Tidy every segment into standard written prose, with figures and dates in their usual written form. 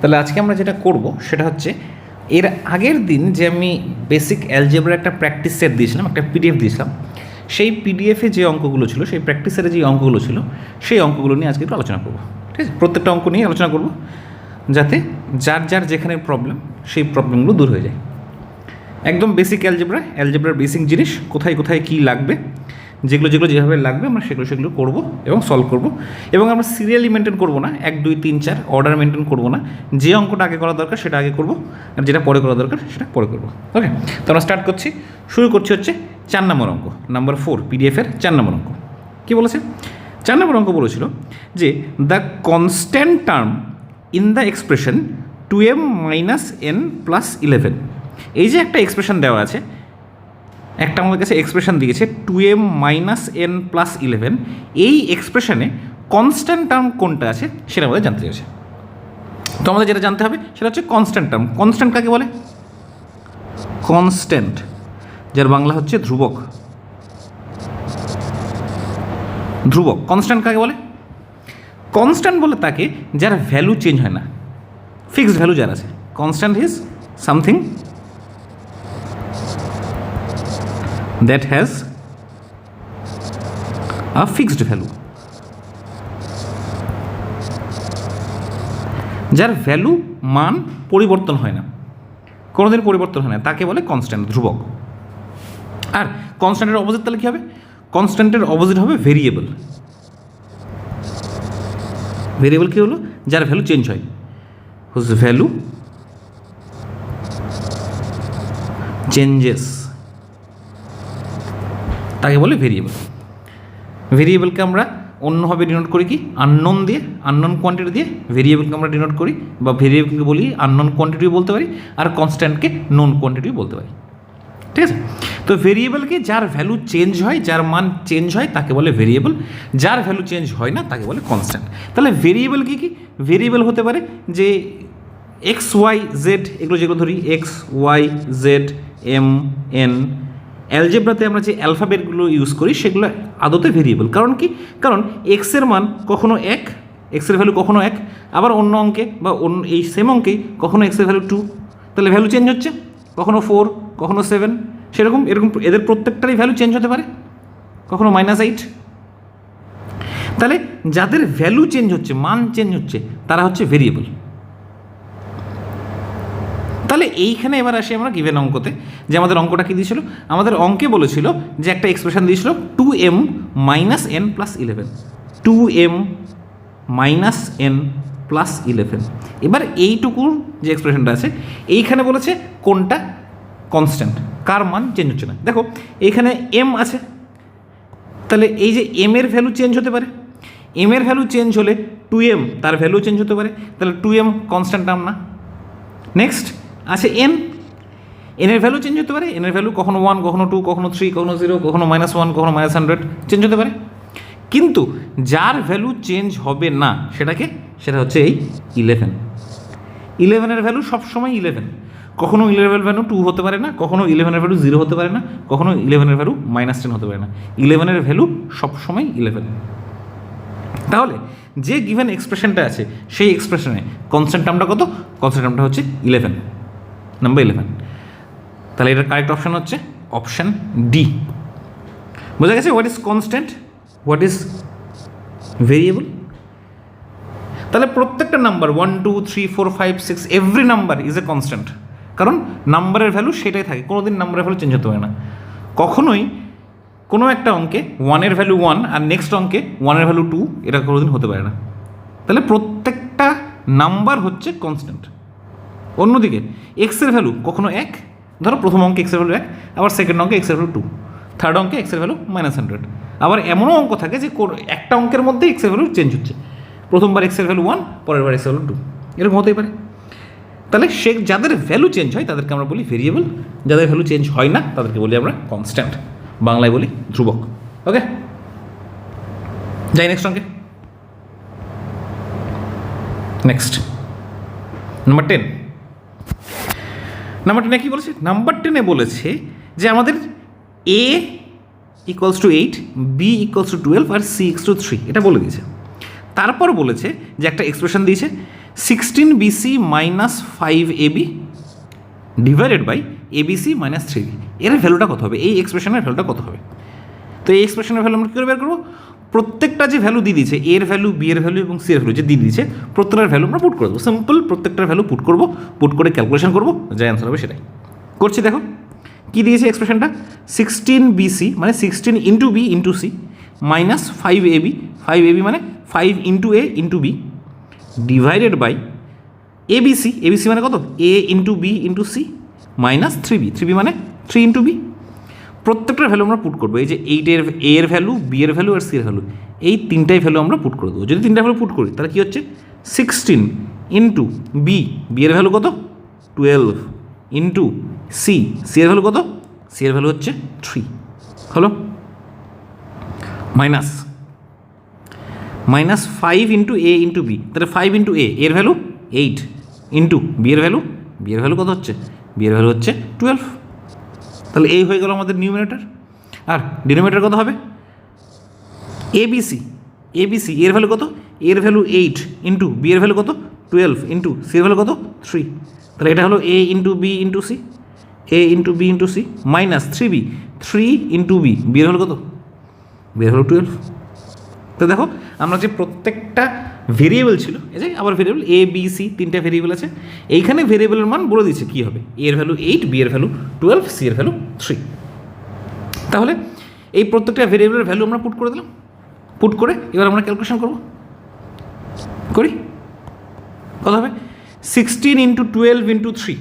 তাহলে আজকে আমরা যেটা করব সেটা হচ্ছে এর আগের দিন যে আমি বেসিক অ্যালজেব্রার একটা প্র্যাকটিস সেট দিয়েছিলাম, একটা পিডিএফ দিয়েছিলাম, সেই পিডিএফে যে অঙ্কগুলো ছিল, সেই প্র্যাকটিস সেটে যে অঙ্কগুলো ছিল, সেই অঙ্কগুলো নিয়ে আজকে একটু আলোচনা করব। ঠিক আছে, প্রত্যেকটা অঙ্ক নিয়ে আলোচনা করব যাতে যার যার যেখানে প্রবলেম সেই প্রবলেমগুলো দূর হয়ে যায়। একদম বেসিক অ্যালজেব্রার বেসিক জিনিস, কোথায় কোথায় কী লাগবে, যেগুলো যেভাবে লাগবে আমরা সেগুলো করব এবং সলভ করব। এবং আমরা সিরিয়ালি মেনটেন করব না, 1 2 3 4 অর্ডার মেনটেন করব না। যে অঙ্কটা আগে করা দরকার সেটা আগে করব, আর যেটা পরে করা দরকার সেটা পরে করব। ওকে, তো আমরা স্টার্ট করছি। শুরু করছি হচ্ছে 4 নম্বর অঙ্ক, নাম্বার 4 পিডিএফের 4 নম্বর অঙ্ক। কী বলেছে? 4 নম্বর অঙ্ক বলেছিল যে the constant term in the expression 2m - n + 11। এই যে একটা এক্সপ্রেশন দেওয়া আছে, একটা আমাদের কাছে এক্সপ্রেশন দিয়েছে 2m - n + 11, এই এক্সপ্রেশনে কনস্ট্যান্ট টার্ম কোনটা আছে সেটা আমাদের জানতে চাইছে। তো আমাদের যেটা জানতে হবে সেটা হচ্ছে কনস্ট্যান্ট টার্ম। কনস্ট্যান্ট কাকে বলে? কনস্ট্যান্ট, যার বাংলা হচ্ছে ধ্রুবক। ধ্রুবক কনস্ট্যান্ট কাকে বলে? কনস্ট্যান্ট বলে তাকে যার ভ্যালু চেঞ্জ হয় না, ফিক্সড ভ্যালু যার আছে। Constant is something that has a fixed value, যার ভ্যালু মান পরিবর্তন হয় না, কোনোদিন পরিবর্তন হয় না, তাকে বলে কনস্ট্যান্ট, ধ্রুবক। আর কনস্ট্যান্টের অপোজিট তাহলে কী হবে? কনস্ট্যান্টের অপোজিট হবে ভেরিয়েবল। ভেরিয়েবল কী হলো? যার ভ্যালু চেঞ্জ হয়, হুজ ভ্যালু চেঞ্জেস, তাকে বলে ভেরিয়েবল। ভেরিয়েবলকে আমরা অন্যভাবে ডিনোট করি কি? আননোন দিয়ে, আননোন কোয়ান্টিটি দিয়ে ভেরিয়েবলকে আমরা ডিনোট করি, বা ভেরিয়েবলকে বলি আননোন কোয়ান্টিটিও বলতে পারি, আর কনস্ট্যান্টকে নোন কোয়ান্টিটিও বলতে পারি। ঠিক আছে, তো ভেরিয়েবলকে যার ভ্যালু চেঞ্জ হয়, যার মান চেঞ্জ হয় তাকে বলে ভেরিয়েবল, যার ভ্যালু চেঞ্জ হয় না তাকে বলে কনস্ট্যান্ট। তাহলে ভেরিয়েবল কি কি? ভেরিয়েবল হতে পারে যে এক্স ওয়াই জেড, এগুলো যেগুলো ধরি X Y Z M N. অ্যালজেব্রাতে আমরা যে অ্যালফাবেটগুলো ইউজ করি সেগুলো আদতে ভেরিয়েবল। কারণ কি? কারণ এক্সের মান কখনো 1, এক্সের ভ্যালু কখনো 1, আবার অন্য অঙ্কে বা অন্য এই সেম অঙ্কেই কখনো এক্সের ভ্যালু 2, তাহলে ভ্যালু চেঞ্জ হচ্ছে, কখনো 4, কখনো 7, সেরকম এরকম এদের প্রত্যেকটারই ভ্যালু চেঞ্জ হতে পারে, কখনো -8। তাহলে যাদের ভ্যালু চেঞ্জ হচ্ছে, মান চেঞ্জ হচ্ছে, তারা হচ্ছে ভেরিয়েবল। তাহলে এইখানে এবার আসি আমরা গিভেন অঙ্কতে, যে আমাদের অঙ্কটা কী দিয়েছিল? আমাদের অঙ্কে বলেছিল যে একটা এক্সপ্রেশন দিয়েছিল 2m - n + 11, 2m - n + 11। এবার এইটুকুর যে এক্সপ্রেশনটা আছে এইখানে বলেছে কোনটা কনস্ট্যান্ট, কার মান চেঞ্জ হচ্ছে না। দেখো এইখানে m আছে, তাহলে এই যে m এর ভ্যালু চেঞ্জ হতে পারে, m এর ভ্যালু চেঞ্জ হলে 2m তার ভ্যালু চেঞ্জ হতে পারে, তাহলে 2m কনস্ট্যান্ট টার্ম না। নেক্সট আছে n, n এর ভ্যালু চেঞ্জ হতে পারে, n এর ভ্যালু কখনো 1, কখনো 2, কখনো 3, কখনো 0, কখনো -1, কখনো -100 চেঞ্জ হতে পারে। কিন্তু যার ভ্যালু চেঞ্জ হবে না সেটা হচ্ছে এই 11। 11 এর ভ্যালু সবসময় 11, কখনো 11 এর ভ্যালু 2 হতে পারে না, কখনো 11 এর ভ্যালু 0 হতে পারে না, কখনো 11 এর ভ্যালু -10 হতে পারে না। 11 এর ভ্যালু সবসময় 11। তাহলে যে গিভেন এক্সপ্রেশনটা আছে সেই এক্সপ্রেশনে কনস্ট্যান্ট টার্মটা কত? কনস্ট্যান্ট টার্মটা হচ্ছে 11, নাম্বার 11। তাহলে এটার কারেক্ট অপশান হচ্ছে অপশান ডি। বোঝা গেছে what is constant, what is variable. তাহলে প্রত্যেকটা number 1 2 3 4 5 6 every number is a constant, কারণ নাম্বারের ভ্যালু সেটাই থাকে, কোনোদিন নাম্বারের ভ্যালু চেঞ্জ হতে পারে না। কখনোই কোনো একটা অঙ্কে 1 এর ভ্যালু 1 আর নেক্সট অঙ্কে 1 এর ভ্যালু 2, এটা কোনোদিন হতে পারে না। তাহলে প্রত্যেকটা নাম্বার হচ্ছে কনস্ট্যান্ট। অন্যদিকে এক্সের ভ্যালু কখনো 1, ধরো প্রথম অঙ্কে এক্সের ভ্যালু 1, আবার সেকেন্ড অঙ্কে এক্সের ভ্যালু 2, থার্ড অঙ্কে এক্সের ভ্যালু -100। আবার এমনও অঙ্ক থাকে যে একটা অঙ্কের মধ্যে এক্সের ভ্যালু চেঞ্জ হচ্ছে, প্রথমবার এক্সের ভ্যালু 1, পরের বার এক্সের ভ্যালু 2, এরকম হতেই পারে। তাহলে যাদের ভ্যালু চেঞ্জ হয় তাদেরকে আমরা বলি ভেরিয়েবল, যাদের ভ্যালু চেঞ্জ হয় না তাদেরকে বলি আমরা কনস্ট্যান্ট, বাংলায় বলি ধ্রুবক। ওকে, যাই নেক্সট অঙ্কে। Next number 10। নাম্বার 10 কী বলেছে? নাম্বার 10 বলেছে যে আমাদের a = 8, b = 12 আর c = 3, এটা বলে দিয়েছে। তারপর বলেছে যে একটা এক্সপ্রেশন দিয়েছে 16BC minus 5AB divided by ABC minus 3B, এর ভ্যালুটা কত হবে? এই এক্সপ্রেশনের ভ্যালুটা কত হবে? তো এই এক্সপ্রেশনের ভ্যালু আমরা কী করে বের করবো? প্রত্যেকটা যে ভ্যালু দিয়ে দিয়েছে, এর ভ্যালু, বি এর ভ্যালু এবং সি এর ভ্যালু যে দিয়ে দিয়েছে, প্রত্যেকটার ভ্যালু আমরা পুট করে দেবো। সিম্পল, প্রত্যেকটার ভ্যালু পুট করবো, পুট করে ক্যালকুলেশন করবো, যা অ্যান্সার হবে সেটাই করছি। দেখো কী দিয়েছে এক্সপ্রেশনটা, 16BC মানে 16 into B into C minus 5AB, 5AB মানে 5 into A into B divided by ABC, ABC মানে কত, A into B into C minus 3B, 3B মানে 3 ইন্টু বি। প্রত্যেকটার ভ্যালু আমরা পুট করবো। এই যে এইটের এ এর ভ্যালু, বি এর ভ্যালু আর সি এর ভ্যালু, এই তিনটাই ভ্যালু আমরা পুট করে দেবো। যদি তিনটা ভ্যালু পুট করি তাহলে কী হচ্ছে, 16 ইন্টু বি, বি এর ভ্যালু কত 12 ইন্টু সি, সি এর ভ্যালু কত, সি এর ভ্যালু হচ্ছে 3 হলো, minus 5 into A into B, তাহলে 5 ইন্টু এর ভ্যালু 8 ইন্টু বি এর ভ্যালু, বি এর ভ্যালু কত হচ্ছে, বি এর ভ্যালু হচ্ছে 12। তাহলে এই হয়ে গেল আমাদের নিউমিনেটর। আর ডিনোমিনেটর কত হবে, এবিসি, এবিসি এর ভ্যালু কত, এর ভ্যালু 8 ইন্টু বি এর ভ্যালু কত 12 ইন্টু সি এর ভ্যালু কত 3। তাহলে এটা হলো A into B into C, A into B into C minus 3B, 3 into B, B এর ভ্যালু কত, বি এর ভ্যালু 12। তো দেখো আমরা যে প্রত্যেকটা ভেরিয়েবল ছিল, এই যে আবার ভেরিয়েবল এ বি সি তিনটা ভেরিয়েবল আছে, এইখানে ভেরিয়েবলের মান বলে দিচ্ছে কী হবে, এ এর ভ্যালু 8, বি এর ভ্যালু 12, সি এর ভ্যালু 3। তাহলে এই প্রত্যেকটা ভেরিয়েবলের ভ্যালু আমরা পুট করে দিলাম, পুট করে এবার আমরা ক্যালকুলেশন করব, করি কত হবে, 16 ইন্টু 12 ইন্টু 3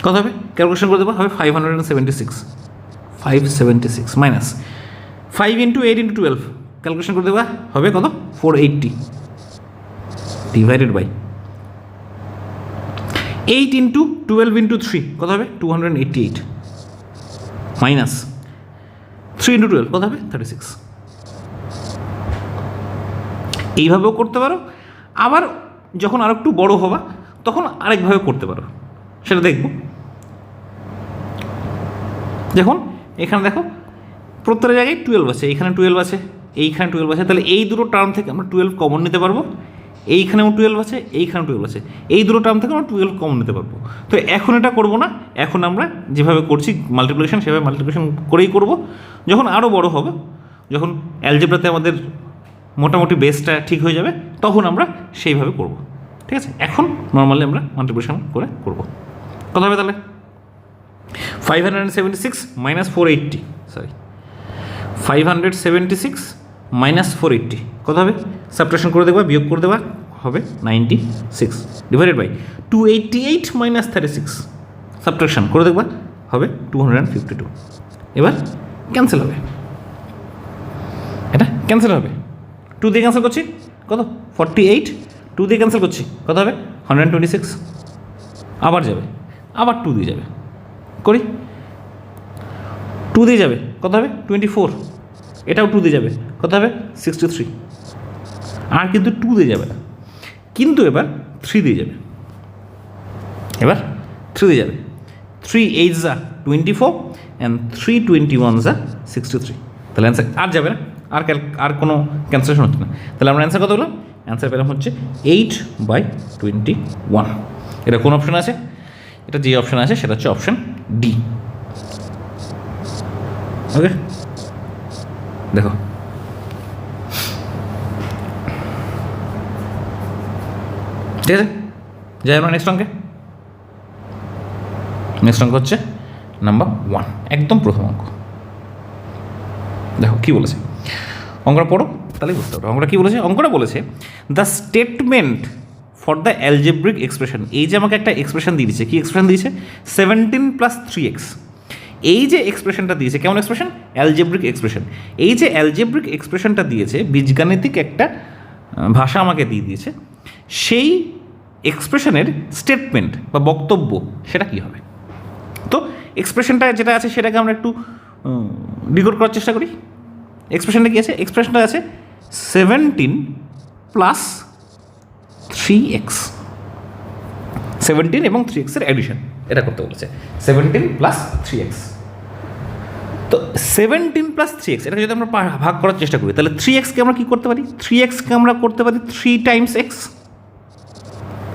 কত হবে, ক্যালকুলেশন করে দেবো, হবে 576 মাইনাস 5 ইন্টু 8 ইন্টু 12 ক্যালকুলেশন করে দেবা, হবে কত 480 ডিভাইডেড বাই 8 ইন্টু 12 ইন্টু 3 কত হবে 288 মাইনাস 3 ইন্টু 12 কত হবে 36। এইভাবেও করতে পারো, আবার যখন আর একটু বড়ো হবা তখন আরেকভাবে করতে পারো, সেটা দেখব। দেখুন এখানে দেখো প্রত্যেকটা জায়গায় 12 আছে, এইখানে 12 আছে, এইখানে 12 আছে, তাহলে এই দুটো টার্ম থেকে আমরা 12 কমন নিতে পারবো, এইখানেও 12 আছে, এইখানেও 12 আছে, এই দুটো টার্ম থেকে আমরা 12 কমন নিতে পারবো। তো এখন এটা করবো না, এখন আমরা যেভাবে করছি মাল্টিপ্লিকেশন সেভাবে মাল্টিপ্লিকেশন করেই করব। যখন আরও বড় হবে, যখন অ্যালজেব্রাতে আমাদের মোটামুটি বেসটা ঠিক হয়ে যাবে, তখন আমরা সেইভাবে করব, ঠিক আছে। এখন নর্মালি আমরা মাল্টিপ্লিকেশন করে করব। কত হবে তাহলে 576 মাইনাস 480, সরি 576 মাইনাস 480 কত হবে, সাবট্রাকশন করে দেবা, বিয়োগ করে দেবা, হবে 96 ডিভাইডেড বাই 288 মাইনাস 36 সাবট্রাকশন করে দেখবা, হবে 252। এবার ক্যান্সেল হবে, এটা ক্যান্সেল হবে, 2 দিয়ে ক্যান্সেল করছি কত 48, 2 দিয়ে ক্যান্সেল করছি কত হবে 126, আবার যাবে, আবার 2 দিয়ে যাবে, করি 2 দিয়ে যাবে কত হবে 24, এটাও 2 দিয়ে যাবে কত হবে 63, আর কিন্তু 2 দিয়ে যাবে না, কিন্তু এবার 3 দিয়ে যাবে, এবার 3 দিয়ে যাবে, 3 8 যা 24 অ্যান্ড 3 21 যা 63। তাহলে অ্যান্সার আর যাবে না, আর কোনো ক্যান্সেলেশন হচ্ছে না। তাহলে আমরা অ্যান্সার কত পেলাম, অ্যান্সার পেলাম হচ্ছে 8/21। এটা কোন অপশন আছে, এটা যে অপশন আছে সেটা হচ্ছে অপশন ডি। ওকে দেখো ঠিক আছে, যাই আমরা নেক্সট অঙ্কে। নেক্সট অঙ্ক হচ্ছে নাম্বার 1, একদম প্রথম অঙ্ক। দেখো কী বলেছে, অঙ্কটা পড়ো তাহলে বুঝতে পারো অঙ্কটা কী বলেছে। অঙ্কটা বলেছে the statement for the algebraic expression. এই যে আমাকে একটা এক্সপ্রেশন দিয়ে দিয়েছে, কী এক্সপ্রেশন দিয়েছে 17 + 3x। এই যে এক্সপ্রেশনটা দিয়েছে কেমন এক্সপ্রেশন, অ্যালজেব্রিক এক্সপ্রেশন। এই যে অ্যালজেব্রিক এক্সপ্রেশনটা দিয়েছে, বীজগাণিতিক একটা ভাষা আমাকে দিয়ে দিয়েছে, সেই এক্সপ্রেশনের স্টেটমেন্ট বা বক্তব্য সেটা কী হবে। তো এক্সপ্রেশনটা যেটা আছে সেটাকে আমরা একটু ডিকোড করার চেষ্টা করি। এক্সপ্রেশনটা কী আছে, এক্সপ্রেশনটা আছে 17 + 3x, 17 এবং 3x এর অ্যাডিশন, এটা করতে বলেছে 17 + 3x। তো 17 + 3x এটা যদি আমরা ভাগ করার চেষ্টা করি, তাহলে 3x কে আমরা কী করতে পারি, 3x কে আমরা করতে পারি 3 × x,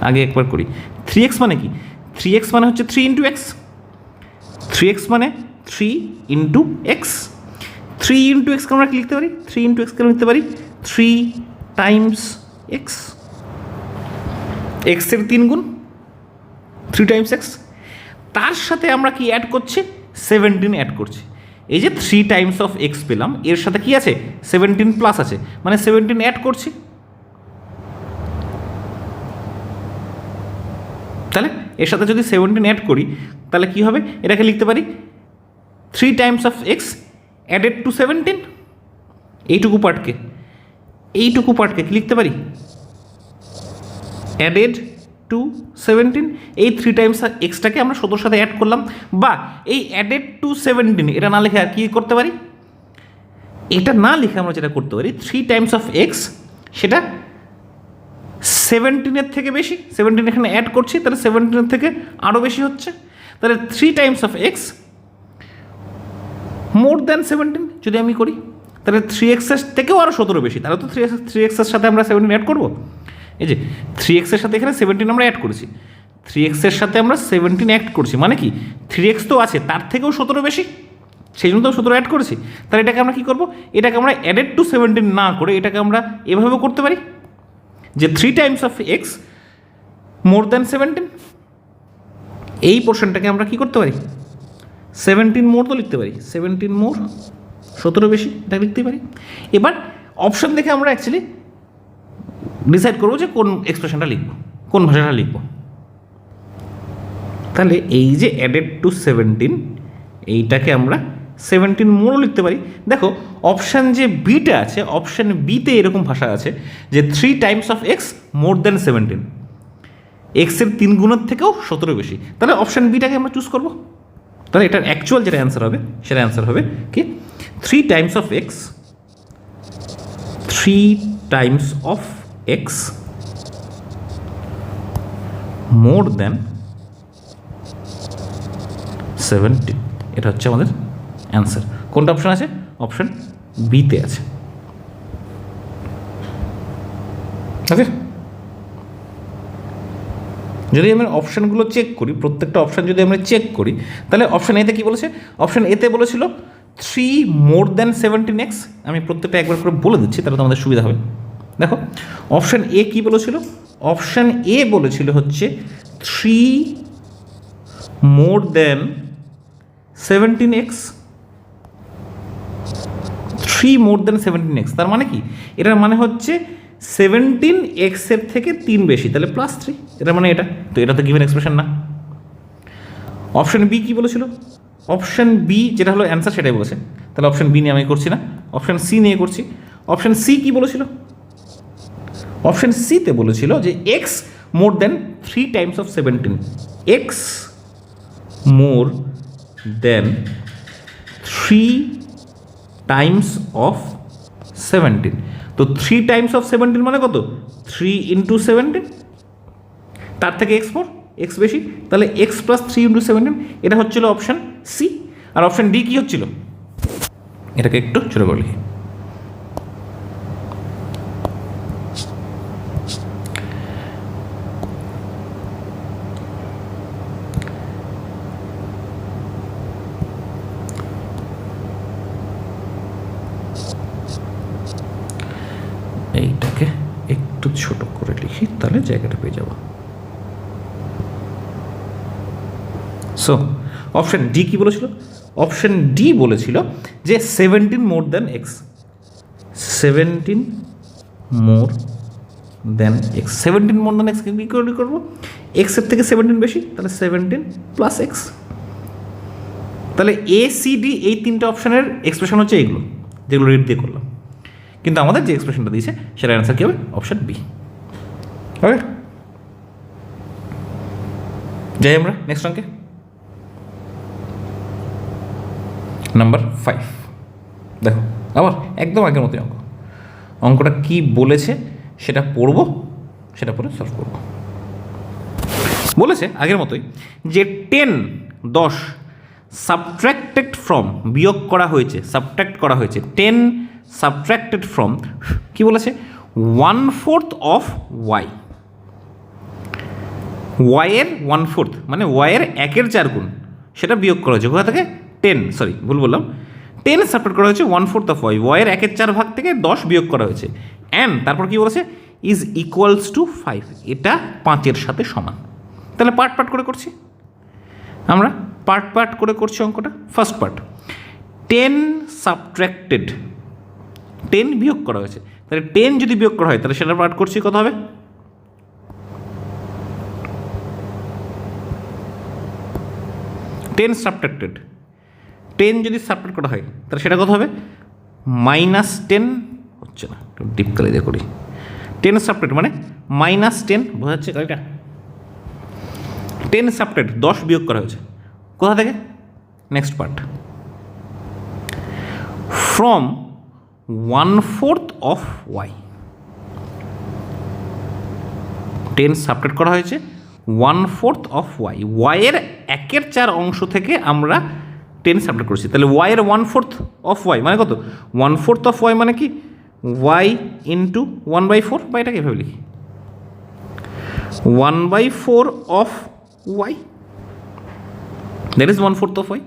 আগে একবার করি। 3x মানে কি? 3x মানে হচ্ছে 3 ইন্টু এক্স। 3x মানে 3 ইন্টু এক্স। 3 ইন্টু এক্সকে আমরা কি লিখতে পারি? 3 ইন্টু এক্সকে লিখতে পারি 3 টাইমস এক্স। এক্সের 3 গুণ 3 টাইমস এক্স। তার সাথে আমরা কি অ্যাড করছি? 17 অ্যাড করছি। এই যে 3 টাইমস অফ এক্স পেলাম, এর সাথে কি আছে? 17 প্লাস আছে, মানে 17 অ্যাড করছি। তাহলে এর সাথে যদি 17 অ্যাড করি তাহলে কি হবে? এটাকে লিখতে পারি 3 times of x added to 17। এইটুকু পার্টকে কি লিখতে পারি? Added to 17। এই 3 টাইমস এক্সটাকে আমরা 17 সাথে অ্যাড করলাম। বা এই অ্যাডেড টু 17 এটা না লিখে আর কি করতে পারি? এটা না লিখে আমরা যেটা করতে পারি 3 টাইমস অফ এক্স, সেটা 17-এর থেকে বেশি। 17 এখানে অ্যাড করছি, তাহলে 17-এর থেকে আরও বেশি হচ্ছে। তাহলে 3 times of x more than 17 যদি আমি করি, তাহলে 3x এর থেকেও আরও 17 বেশি। তাহলে তো 3x এর সাথে আমরা 17 অ্যাড করবো। এই যে 3x এর সাথে এখানে 17 আমরা অ্যাড করেছি, 3x এর সাথে আমরা 17 অ্যাড করছি, মানে কি 3x তো আছে, তার থেকেও 17 বেশি, সেই জন্য তো 17 অ্যাড করেছি। তাহলে এটাকে আমরা কী করবো? এটাকে আমরা অ্যাডেড টু 17 না করে এটাকে আমরা এভাবেও করতে পারি যে 3 times of x more than 17। এই পোর্শনটাকে আমরা কী করতে পারি? 17 মোর তো লিখতে পারি, 17 মোর 17 বেশি, এটা লিখতে পারি। এবার অপশন দেখে আমরা অ্যাকচুয়ালি ডিসাইড করবো যে কোন এক্সপ্রেশনটা লিখবো, কোন ভাষাটা লিখবো। তাহলে এই যে অ্যাডেড টু 17, এইটাকে আমরা 17 মোরও লিখতে পারি। দেখো অপশান যে বিটা আছে, অপশান বিতে এরকম ভাষা আছে যে 3 times of x more than 17, এক্সের 3 গুণের থেকেও 17 বেশি। তাহলে অপশান বিটাকে আমরা চুজ করবো। তাহলে এটার অ্যাকচুয়াল যেটা অ্যান্সার হবে সেটা অ্যান্সার হবে কি 3 times of x, 3 times of x more than 17। এটা হচ্ছে আমাদের অ্যান্সার। কোনটা অপশান আছে? অপশান বিতে আছে। ওকে, যদি আমরা অপশানগুলো চেক করি, প্রত্যেকটা অপশান যদি আমরা চেক করি, তাহলে অপশান এতে কী বলেছে? অপশান এতে বলেছিল 3 মোর দ্যান 17x। আমি প্রত্যেকটা একবার করে বলে দিচ্ছি, তাহলে তো আমাদের সুবিধা হবে। দেখো অপশান এ কী বলেছিল? অপশান এ বলেছিল হচ্ছে 3 more than 17x, 3 more than 17x। তার মানে কি? এটার মানে হচ্ছে 17x এর থেকে 3 বেশি, তাহলে +3। এটা মানে এটা তো, এটা তো গিভেন এক্সপ্রেশন না। অপশন বি কী বলেছিল? অপশন বি যেটা হলো অ্যান্সার সেটাই বলেছে, তাহলে অপশন বি নিয়ে আমি করছি না, অপশন সি নিয়ে করছি। অপশন সি কী বলেছিল? অপশন সিতে বলেছিল যে X more than 3 times of 17, X more than 3 times of 17। তো 3 টাইমস অফ 17 মানে কত? 3 ইন্টু 17, তার থেকে এক্স মোর, এক্স বেশি, তাহলে এক্স প্লাস 3 ইন্টু 17। এটা হচ্ছিল অপশান সি। আর অপশান ডি কী হচ্ছিল? এটাকে একটু ছোট করে লিখি। এইটাকে একটু ছোট করে লিখি, তাহলে জায়গাটা পেয়ে যাব। সো অপশন ডি কী বলেছিল? অপশন ডি বলেছিল যে 17 more than X, 17 more than X. 17 more than এক্সকে কী করে করবো? এক্সের থেকে 17 বেশি, তাহলে 17 প্লাস এক্স। তাহলে এ সি ডি এই 3টে অপশানের এক্সপ্রেশন হচ্ছে এইগুলো, যেগুলো রিড দিয়ে করলাম। কিন্তু আমাদের যে এক্সপ্রেশনটা দিয়েছে সেটার অ্যান্সার কী হবে? Option B. ওকে, যাই আমরা নেক্সট অঙ্কে। নাম্বার 5 দেখো, আবার একদম আগের মতোই অঙ্ক। অঙ্কটা কী বলেছে সেটা পড়বো, সেটা পরে সলভ করবো। বলেছে আগের মতোই যে 10 সাবট্রাক্টেড ফ্রম, বিয়োগ করা হয়েছে, সাবট্রাক্ট করা হয়েছে, 10 সাবট্রাক্টেড ফ্রম, কি বলেছে? 1/4 অফ ওয়াই। ওয়াইয়ের 1/4 মানে ওয়াইয়ের 1/4 গুণ সেটা বিয়োগ করা হয়েছে কোথা থেকে 10, সরি ভুল বললাম, 10 সাবট্রাক্ট করা হয়েছে 1/4 অফ ওয়াই, ওয়াইয়ের 1/4 ভাগ থেকে 10 বিয়োগ করা হয়েছে, অ্যান্ড তারপর কি বলেছে ইজ ইকুয়ালস টু 5, এটা 5-এর সাথে সমান। তাহলে পার্ট পার্ট করে করছি আমরা, পার্ট পার্ট করে করছি অঙ্কটা। ফার্স্ট পার্ট 10 সাবট্রাক্টেড, 10 বিয়োগ করা হয়েছে, তাহলে 10 যদি বিয়োগ করা হয় তাহলে সেটা পার্ট করছি কত হবে, 10 সাবট্রাক্টেড, 10 যদি সাবট্রাক্ট করা হয় তাহলে সেটা কত হবে -10, হচ্ছে না একটু ডিপ করে দিয়ে করি, 10 সাবট্রাক্ট মানে -10, বোঝা যাচ্ছে এটা 10 সাবট্রাক্ট 10 বিয়োগ করা হয়েছে কোথা থেকে, next part from 1/4 of Y, 10 subtract করা হয়েছে 1/4 অফ ওয়াই, ওয়াইয়ের 1/4 অংশ থেকে আমরা 10 সাবট্রাক্ট করেছি, তাহলে ওয়াইয়ের 1/4 অফ ওয়াই মানে কত, 1/4 অফ ওয়াই মানে কি ওয়াই ইন্টু 1/4, বা এটাকে এভাবে লিখি 1/4 of Y, that is 1/4 of Y.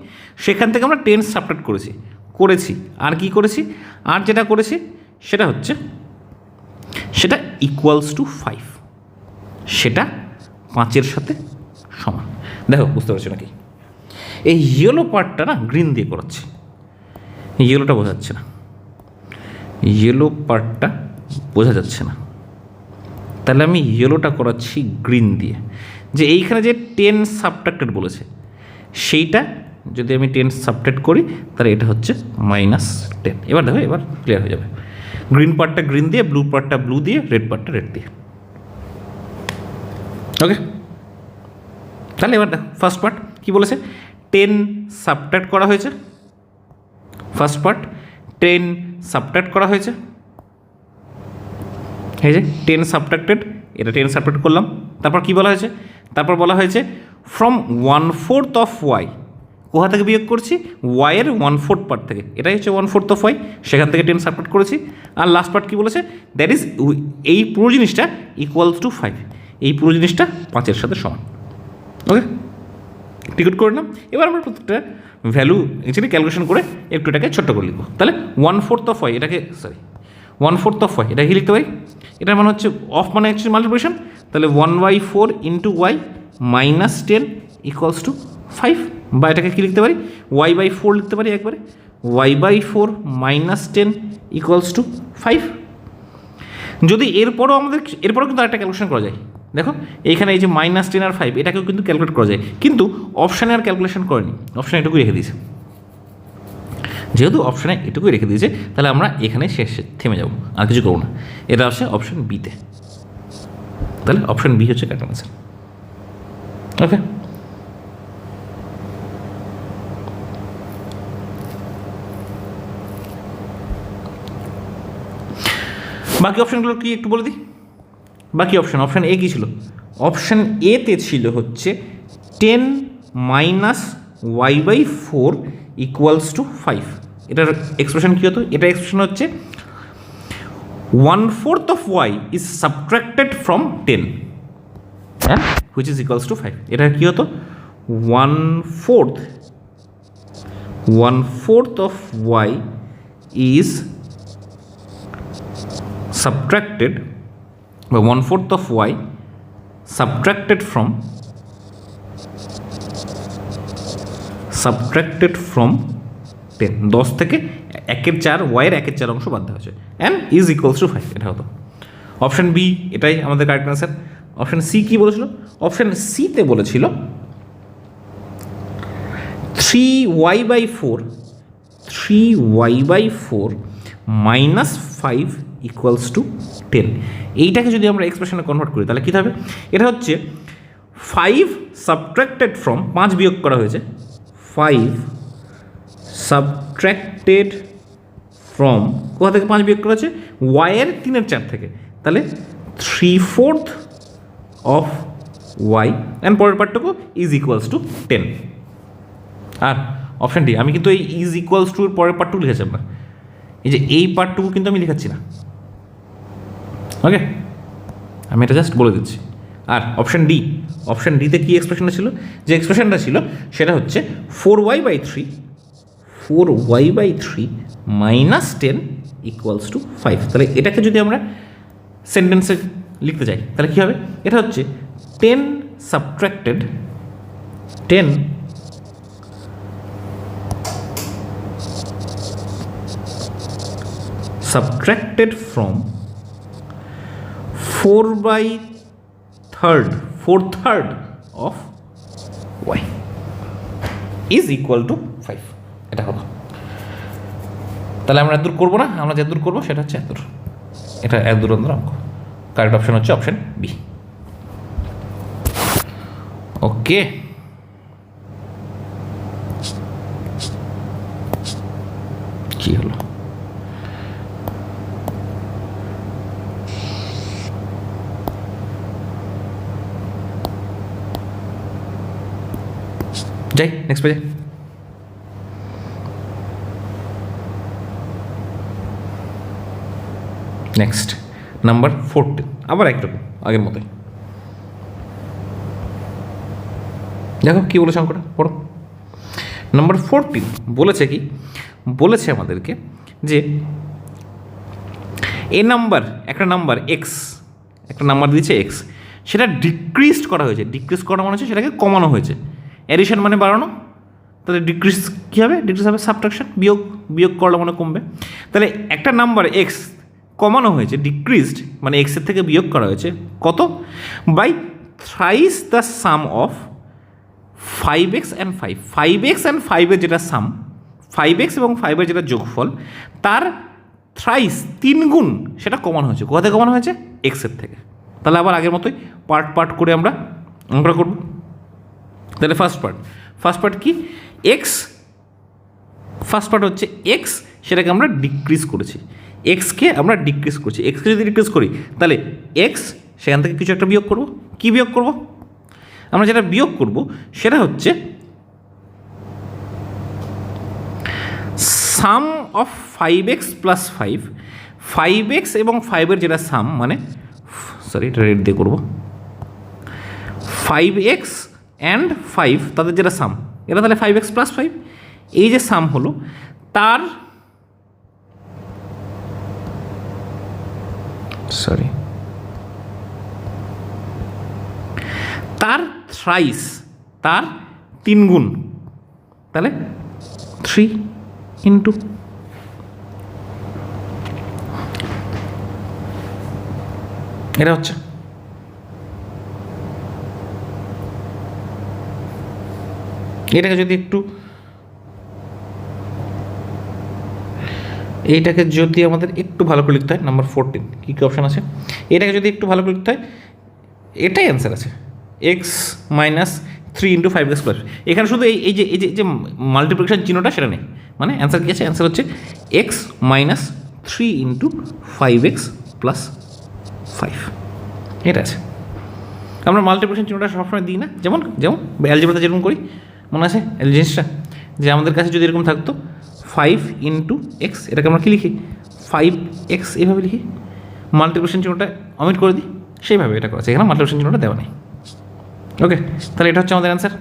সেখান থেকে আমরা 10 সাবট্রাক্ট করেছি আর কি করেছি, আর যেটা করেছি সেটা হচ্ছে সেটা ইকুয়ালস টু 5, সেটা 5-এর সাথে সমান। দেখো বুঝতে পারছো নাকি, এই ইয়েলো পার্টটা না গ্রিন দিয়ে করাচ্ছি, ইয়েলোটা বোঝা যাচ্ছে না, ইয়েলো পার্টটা বোঝা যাচ্ছে না, তাহলে আমি ইয়েলোটা করাচ্ছি গ্রিন দিয়ে, যে এইখানে যে 10 সাবট্রাক্টেড বলেছে সেইটা যদি আমি 10 সাবট্রাক্ট করি তাহলে এটা হচ্ছে -10। এবার দেখো এবার ক্লিয়ার হয়ে যাবে, গ্রিন পার্টটা গ্রিন দিয়ে, ব্লু পার্টটা ব্লু দিয়ে, রেড পার্টটা রেড দিয়ে, ওকে। তাহলে এবার দেখো ফার্স্ট পার্ট কী বলেছে, 10 সাবট্রাক্ট করা হয়েছে, ফার্স্ট পার্ট 10 সাবট্রাক্ট করা হয়েছে, এই যে 10 সাবট্রাক্টেড, এটা 10 সাবট্রাক্ট করলাম, তারপর কি বলা হয়েছে, তারপর বলা হয়েছে ফ্রম 1/4 অফ ওয়াই, কোথা থেকে বিয়োগ করছি ওয়াইয়ের 1/4 পার্ট থেকে, এটাই হচ্ছে 1/4 অফ ওয়াই, সেখান থেকে 10 সাবট্রাক্ট করেছি, আর লাস্ট পার্ট কী বলেছে, দ্যাট ইজ এই পুরো জিনিসটা ইকুয়ালস টু 5, এই পুরো জিনিসটা 5-এর সাথে সমান, ওকে টিকিট করে নাম। এবার আমরা প্রত্যেকটা ভ্যালু অ্যাকচুয়ালি ক্যালকুলেশন করে একটু এটাকে ছোট্ট করে লিখবো, তাহলে 1/4 অফ ওয়াই, এটাকে সরি 1/4 অফ ওয়াই এটা কি লিখতে পারি, এটার মানে হচ্ছে অফ মানে অ্যাকচুয়ালি মাল্টিপ্লিকেশন, তাহলে 1/4 ইন্টু ওয়াই -10 ইকুয়ালস টু 5, বা এটাকে কী লিখতে পারি y/4 লিখতে পারি একবারে, y/4 -10 ইকুয়ালস টু 5। যদি এরপরও কিন্তু আরেকটা ক্যালকুলেশন করা যায়, দেখো এইখানে এই যে -10 আর 5 এটাকেও কিন্তু ক্যালকুলেট করা যায়, কিন্তু অপশানে আর ক্যালকুলেশন করেনি, অপশানে এটুকুই রেখে দিয়েছে, যেহেতু অপশানে এটুকুই রেখে দিয়েছে তাহলে আমরা এখানে শেষে থেমে যাব, আর কিছু করবো না, এটা আসছে অপশান বিতে, তাহলে অপশান বি হচ্ছে কারেক্ট আনসার, ওকে। বাকি অপশানগুলো কি একটু বলে দিই, বাকি অপশান এ কী ছিল, অপশান এতে ছিল হচ্ছে 10 y/4 ইকুয়ালস টু 5, এটার এক্সপ্রেশন কী হতো, এটা এক্সপ্রেশন হচ্ছে 1/4 of Y is subtracted from 10 হ্যাঁ হুইচ ইজ ইকুয়ালস টু 5, এটা কী হতো 1/4 of Y is subtracted by 1/4 of y subtracted from 10, 10 থেকে 1/4 ওয়াইয়ের 1/4 অংশ বাদ দেওয়া হয়েছে, অ্যান্ড ইজ ইকুয়ালস টু 5, এটা হতো অপশান বি, এটাই আমাদের কারেক্ট আনসার। অপশান সি কী বলেছিল, অপশান সিতে বলেছিল 3y/4 -5 ইকুয়ালস টু 10, এইটাকে যদি আমরা এক্সপ্রেশনে কনভার্ট করি তাহলে কী হবে, এটা হচ্ছে 5 সাবট্রাক্টেড ফ্রম, 5 বিয়োগ করা হয়েছে, 5 সাবট্রাক্টেড ফ্রম কোথা থেকে 5 বিয়োগ করা হয়েছে ওয়াইয়ের 3/4 থেকে, তাহলে 3/4 অফ ওয়াই, অ্যান্ড পরের পার্টটুকু ইজ ইকুয়ালস টু 10। আর অপশান ডি, আমি কিন্তু এই ইজ ইকুয়ালস টু এর পরের পার্টটুকু লিখেছি আমরা, এই যে এই পার্টটুকু কিন্তু আমি লিখাচ্ছি না, ওকে আমি এটা জাস্ট বলে দিচ্ছি, আর অপশান ডিতে কী এক্সপ্রেশনটা ছিল, যে এক্সপ্রেশনটা ছিল সেটা হচ্ছে 4y/3 মাইনাস 10 ইকুয়ালস টু 5। তাহলে এটাকে যদি আমরা সেন্টেন্সে লিখতে চাই তাহলে কী হবে, এটা হচ্ছে 10 subtracted from 4/3 of y is equal to 5। এটা হলো, তাহলে আমরা এত দূর করবো না, আমরা যে দূর করবো সেটা হচ্ছে এত দূর, এটা এত দূর অঙ্ক। কারেক্ট অপশন হচ্ছে অপশন বি। ওকে, কি হলো, যাই নেক্সট পেজে। নেক্সট নাম্বার 14, আবার একরকম আগের মতোই। দেখো কী বলেছে অঙ্কটা, পড়ো। নাম্বার 14 বলেছে কি, বলেছে আমাদেরকে যে একটা নাম্বার এক্স, একটা নাম্বার দিয়েছে এক্স, সেটা ডিক্রিজড করা হয়েছে। ডিক্রিজ করা মানে হচ্ছে সেটাকে কমানো হয়েছে। অ্যাডিশন মানে বাড়ানো, তাহলে ডিক্রিজ কী হবে, ডিক্রিজ হবে সাবট্রাকশন, বিয়োগ করলে মানে কমবে। তাহলে একটা নাম্বার এক্স কমানো হয়েছে, ডিক্রিজড মানে এক্সের থেকে বিয়োগ করা হয়েছে কত, by thrice the sum of 5x and 5। 5x and 5-এর যেটা সাম, 5x এবং 5-এর যেটা যোগফল, তার থ্রাইস 3 গুণ সেটা কমানো হয়েছে। কোথা থেকে কমানো হয়েছে, এক্সের থেকে। তাহলে আবার আগের মতোই পার্ট করে আমরা অঙ্কটা করব। তাহলে ফার্স্ট পার্ট কি, এক্স, ফার্স্ট পার্ট হচ্ছে এক্স, সেটাকে আমরা ডিক্রিজ করেছি, এক্সকে আমরা ডিক্রিজ করছি। এক্সকে যদি ডিক্রিজ করি তাহলে এক্স, সেখান থেকে কিছু একটা বিয়োগ করব। কি বিয়োগ করব, আমরা যেটা বিয়োগ করব সেটা হচ্ছে সাম অফ 5x + 5। 5x এবং 5-এর যেটা সাম, মানে সরি এটা রেড দিয়ে করবো, 5x অ্যান্ড 5 তাদের যেটা সাম, এটা তাহলে 5x + 5, এই যে সাম হলো তার থ্রাইস, তার 3 গুণ, তাহলে 3 ইন্টু এটা হচ্ছে। এটাকে যদি আমাদের একটু ভালো করে লিখতে হয়, নাম্বার 14 কী কী অপশান আছে, এটাকে যদি একটু ভালো করে লিখতে হয়, এটাই অ্যান্সার আছে, এক্স মাইনাস 3 × 5x +। এখানে শুধু এই যে মাল্টিপ্লিকেশন চিহ্নটা সেটা নেই, মানে অ্যান্সার কী আছে, অ্যান্সার হচ্ছে এক্স মাইনাস 3 × 5x + 5, এটা আছে। আমরা মাল্টিপ্লিকেশন চিহ্নটা সবসময় দিই না, যেমন অ্যালজেব্রাতে যেরকম করি, মনে আছে এই জিনিসটা, যে আমাদের কাছে যদি এরকম থাকতো 5 × x, এটাকে আমরা কী লিখি, 5x এভাবে লিখি, মাল্টিপ্লিকেশন চিহ্নটা অমিট করে দিই, সেইভাবে এটা করা আছে, এখানে মাল্টিপ্লিকেশন চিহ্নটা দেওয়া নেই। ওকে, তাহলে এটা হচ্ছে আমাদের অ্যান্সার।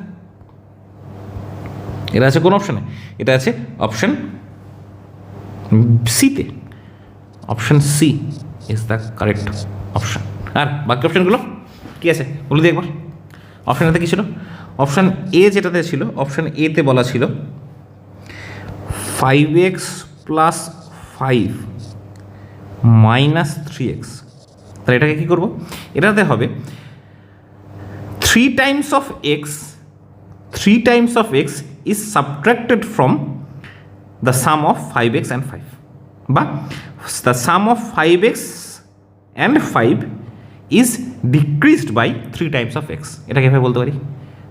এটা আছে কোন অপশানে, এটা আছে অপশান সিতে, option C is the correct option. আর বাকি অপশানগুলো কী আছে বলে দিই একবার। অপশান এতে কী ছিল, অপশান এ যেটাতে ছিল, অপশান এতে বলা ছিল 5x + 5 - 3x। তাহলে এটাকে কী করবো, এটাতে হবে 3 times of x is subtracted from the sum of 5x and 5, বা the sum of 5x and 5 is decreased by 3 times of x। এটাকে এভাবে বলতে পারি,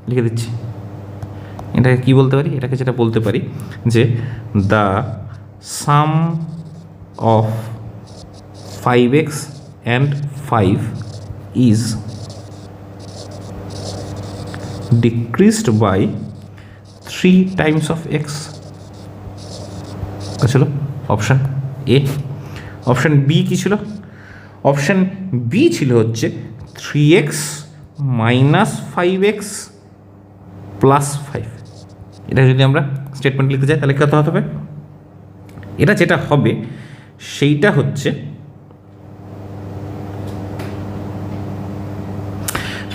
লিখে দিচ্ছি, এটাকে কী বলতে পারি, এটাকে যেটা বলতে পারি যে the sum of 5x and 5 is decreased by 3 times of x। ছিল অপশান এ। অপশান বি কী ছিল, অপশান বি ছিল হচ্ছে 3x মাইনাস 5x প্লাস 5। এটা যদি আমরা স্টেটমেন্ট লিখতে চাই তাহলে কত হতে হবে? এটা যেটা হবে সেইটা হচ্ছে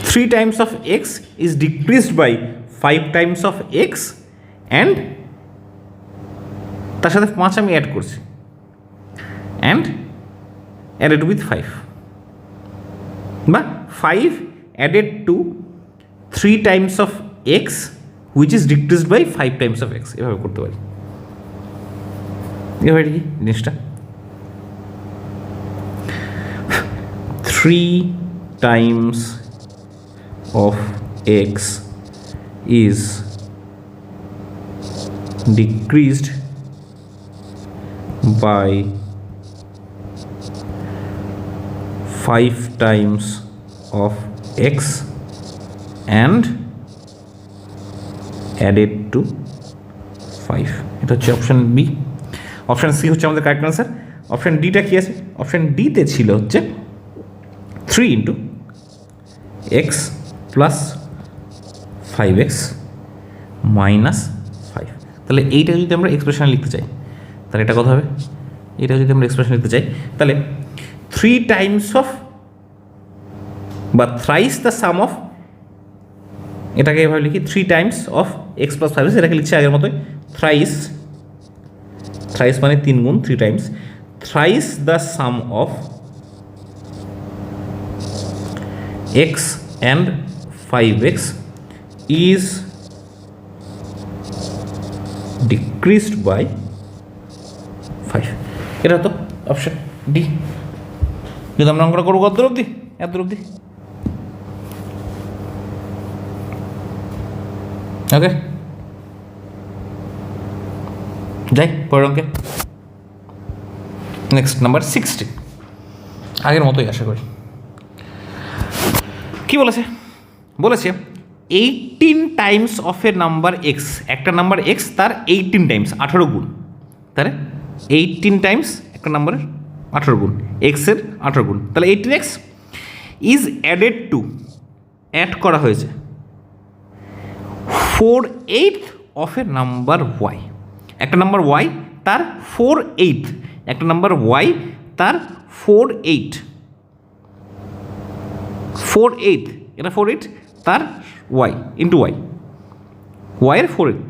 3 times of x is decreased by 5 times of x and তার সাথে 5 আমি অ্যাড করছি and added with 5 বা 5 added to 3 times of x which is decreased by 5 times of x, এভাবে করতে পারি। এভাবে কি জিনিসটা 3 times of x is decreased by 5 times of x and added to 5। এটা হচ্ছে অপশন বি। অপশন সি হচ্ছে আমাদের কারেক্ট আনসার। অপশন ডিটা কি আছে? অপশন ডিতে ছিল হচ্ছে 3 into x plus 5x minus 5। তাহলে এইটা যদি আমরা এক্সপ্রেশন লিখতে চাই তাহলে এটা কথা হবে, এটা যদি আমরা এক্সপ্রেশন লিখতে চাই তাহলে 3 টাইমস অফ বা থ্রাইস দ্য সাম অফ, এটাকে এভাবে লিখি 3 times of x plus 5x, এটাকে লিখছি আগের মতোই থ্রাইস, থ্রাইস মানে 3 গুণ 3 Times, thrice the sum of x and 5x is decreased by 5। এটা তো অপশন ডি। যদি আমরা অঙ্কটা করবো কত অবধি? এত অবধি। ওকে, যাই পরের অঙ্কে। নেক্সট নাম্বার 16, আগের মতোই আশা করি। কি বলেছে? বলেছে 18 Times of a number x, একটা নাম্বার এক্স তার 18 টাইমস 18 গুণ, তাহলে 18 টাইমস একটা নাম্বারের 18 গুণ, এক্সের 18 গুণ, তাহলে 18x is added to, add করা হয়েছে 4/8 অফ এ নাম্বার ওয়াই। একটা নাম্বার ওয়াই তার 4/8, একটা নাম্বার ওয়াই তার 4/8, 4/8, এটা 4/8 তার ওয়াই ইন্টু ওয়াই, ওয়াইয়ের 4/8,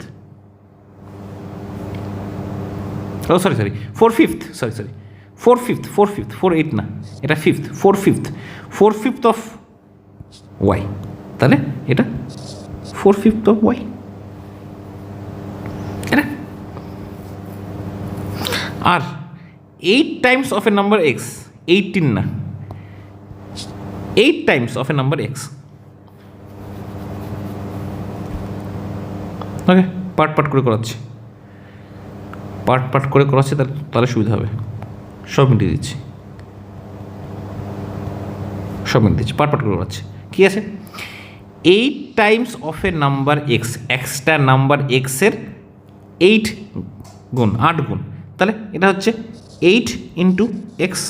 ও সরি 4/5, সরি 4/5, 4/8 না, এটা 5th, 4/5 অফ ওয়াই, তাহলে এটা 4/5 অফ ওয়াই। এটা আর 8 Times of a number x, 18 না, 8 Times of a number x. Okay, part করে করাচ্ছি, পার্ট করে করাচ্ছি, তাহলে সুবিধা হবে। সব মিটিয়ে দিচ্ছি, পার্ট করে করাচ্ছি। কি আছে? 8 Times of a number x, একটা নাম্বার এক্সের 8 গুণ, 8 গুণ, তাহলে এটা হচ্ছে 8 ইন্টু এক্স।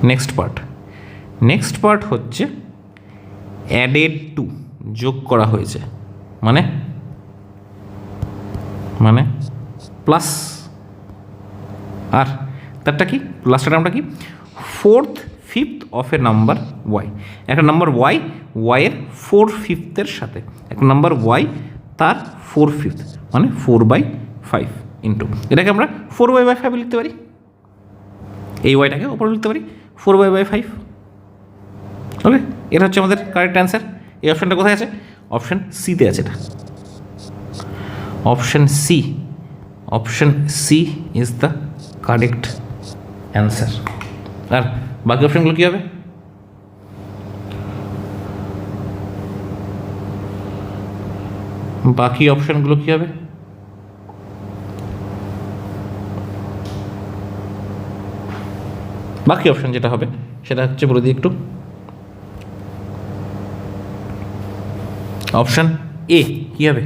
নেক্সট পার্ট হচ্ছে অ্যাডেড টু, যোগ করা হয়েছে, মানে প্লাস, আর তারটা কি? প্লাসটার নামটা কি? 4th, 5th of a number Y. একটা নাম্বার ওয়াইয়ের 4/5 সাথে একটা নাম্বার ওয়াই তার 4/5, মানে 4/5 ইন্টু, এটাকে আমরা 4/5 লিখতে পারি, এই ওয়াইটাকে ওপরে লিখতে পারি 4/5। ওকে, এটা হচ্ছে আমাদের কারেক্ট অ্যান্সার। এই অপশানটা কোথায় আছে? অপশান সিতে আছে। এটা option C is the correct answer. আর বাকি অপশানগুলো কী হবে? বাকি অপশন যেটা হবে সেটা হচ্ছে, বলে দিই একটু, অপশান এ কী হবে?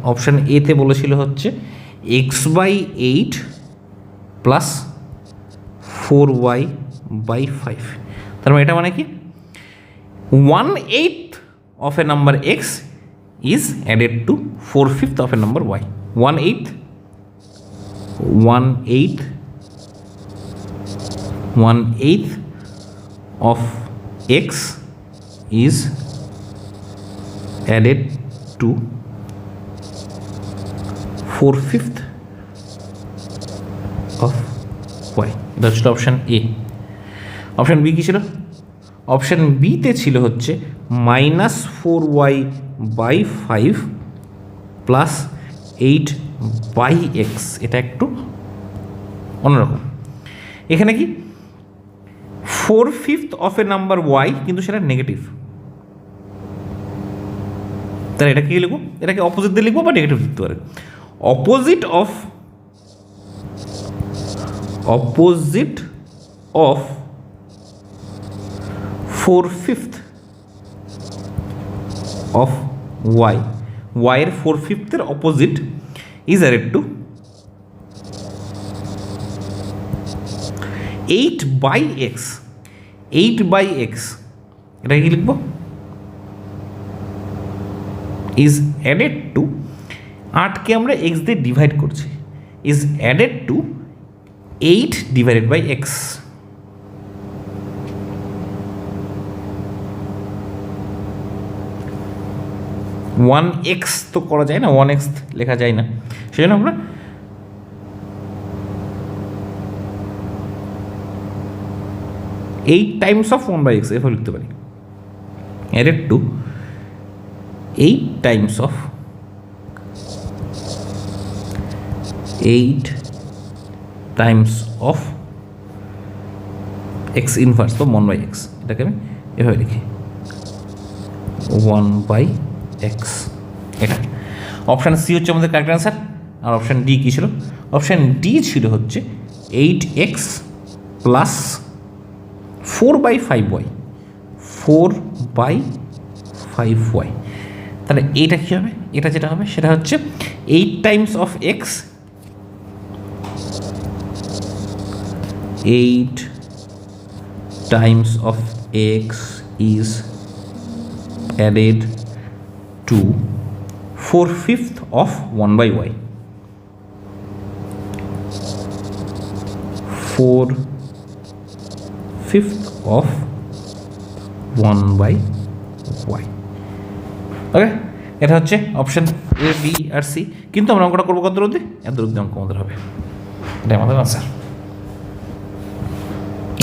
অপশান এতে বলেছিল হচ্ছে x/8 প্লাস 4y বাই 5। তার মানে এটা মানে কি 1/8 of a number x is added to 4/5 of a number y. 1/8 of x is added to 4/5 of y. এটা হচ্ছে অপশান এ। অপশান বি কী ছিল? অপশান বিতে ছিল হচ্ছে -4y/5 প্লাস 8/x। এটা একটু অন্যরকম। এখানে কি 4/5 অফ এ নাম্বার y, কিন্তু সেটা নেগেটিভ। তাহলে এটা কি লিখবো? এটাকে অপোজিট দিয়ে লিখবো বা নেগেটিভ লিখতে পারে। Opposite of 4/5 of y, y এর 4/5 এর opposite is added to 8/x। 8/x এটা কি লিখবো? ইজ অ্যাডেড টু, 8কে আমরা x দিয়ে ডিভাইড করছি, is added to 8/x। 1x তো করা যায় না, 1x লেখা যায় না, সেজন্য আমরা 8 টাইমস অফ 1/x এভাবে লিখতে পারি। Added to 8 Times of x inverse, তো 1/x, এটাকে আমি এভাবে লিখি 1/x। এটা অপশান সি হচ্ছে আমাদের কারেক্ট অ্যান্সার। আর অপশান ডি কী ছিল? অপশান ডি ছিল হচ্ছে 8x প্লাস 4/5y। 4/5y। তাহলে এইটা কী হবে? এটা যেটা হবে সেটা হচ্ছে 8 Times of x, 8 Times of x is added to 4/5 of 1/y। 4/5 of 1/y। Okay, এটা হচ্ছে অপশান এ, বি আর সি। কিন্তু আমরা অঙ্কটা করবো কত অবধি? এত অবধি অঙ্ক আমাদের হবে। এটাই আমাদের আনসার।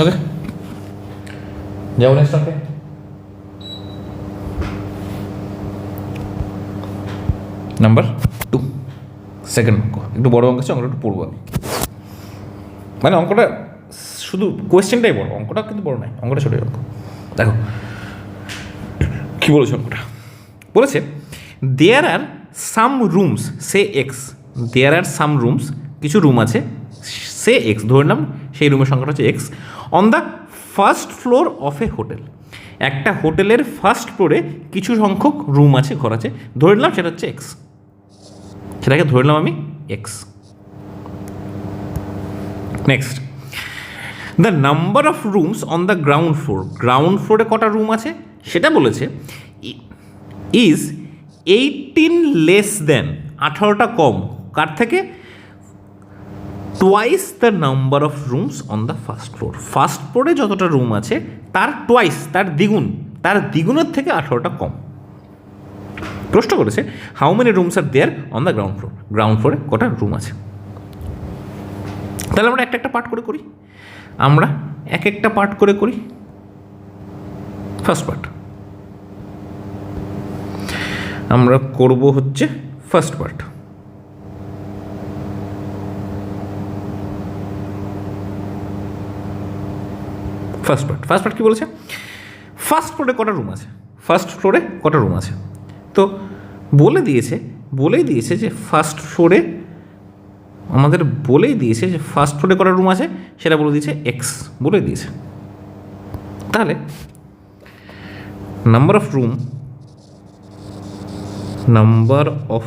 ওকে, যাবো নেক্সট অঙ্কে। নাম্বার 2, সেকেন্ড অঙ্ক। একটু বড় অঙ্ক আছে, অঙ্কটা একটু পড়বো আমি। মানে অঙ্কটা শুধু কোয়েশ্চেনটাই বড়, অঙ্কটা কিন্তু বড় নয়, অঙ্কটা ছোটো অঙ্ক। দেখো কী বলেছে অঙ্কটা। বলেছে দেয়ার আর সাম রুমস সে এক্স। দেয়ার আর সাম রুমস, কিছু রুম আছে, সে এক্স, ধরে নাম সেই রুমের সংখ্যাটা হচ্ছে x, on the first floor of A hotel. একটা হোটেলের ফার্স্ট ফ্লোরে কিছু সংখ্যক রুম আছে, ঘর আছে, ধরে নিলাম সেটা হচ্ছে এক্স। সেটাকে ধরে নিলাম আমি x. Next, the number of rooms on the ground floor. Ground ফ্লোরে কটা রুম আছে সেটা বলেছে ইজ 18 লেস দেন, 18টা কম, কার থেকে? Twice the number of rooms on the first floor. First ফ্লোরে যতটা রুম আছে তার টোয়াইস, তার দ্বিগুণ, তার দ্বিগুণের থেকে 18টা কম। প্রশ্ন করেছে how many rooms are there on the ground floor. Ground ফ্লোরে কটা রুম আছে। তাহলে আমরা একটা একটা পার্ট করে করি। আমরা এক একটা পার্ট করে করি। ফার্স্ট পার্ট আমরা করব হচ্ছে ফার্স্ট পার্ট। ফার্স্ট পার্ট কি বলেছে? ফার্স্ট ফ্লোরে কটা রুম আছে, ফার্স্ট ফ্লোরে কটা রুম আছে। তো বলেই দিয়েছে যে ফার্স্ট ফ্লোরে, আমাদের বলেই দিয়েছে যে ফার্স্ট ফ্লোরে কটা রুম আছে, সেটা বলে দিয়েছে এক্স, বলে দিয়েছে। তাহলে number of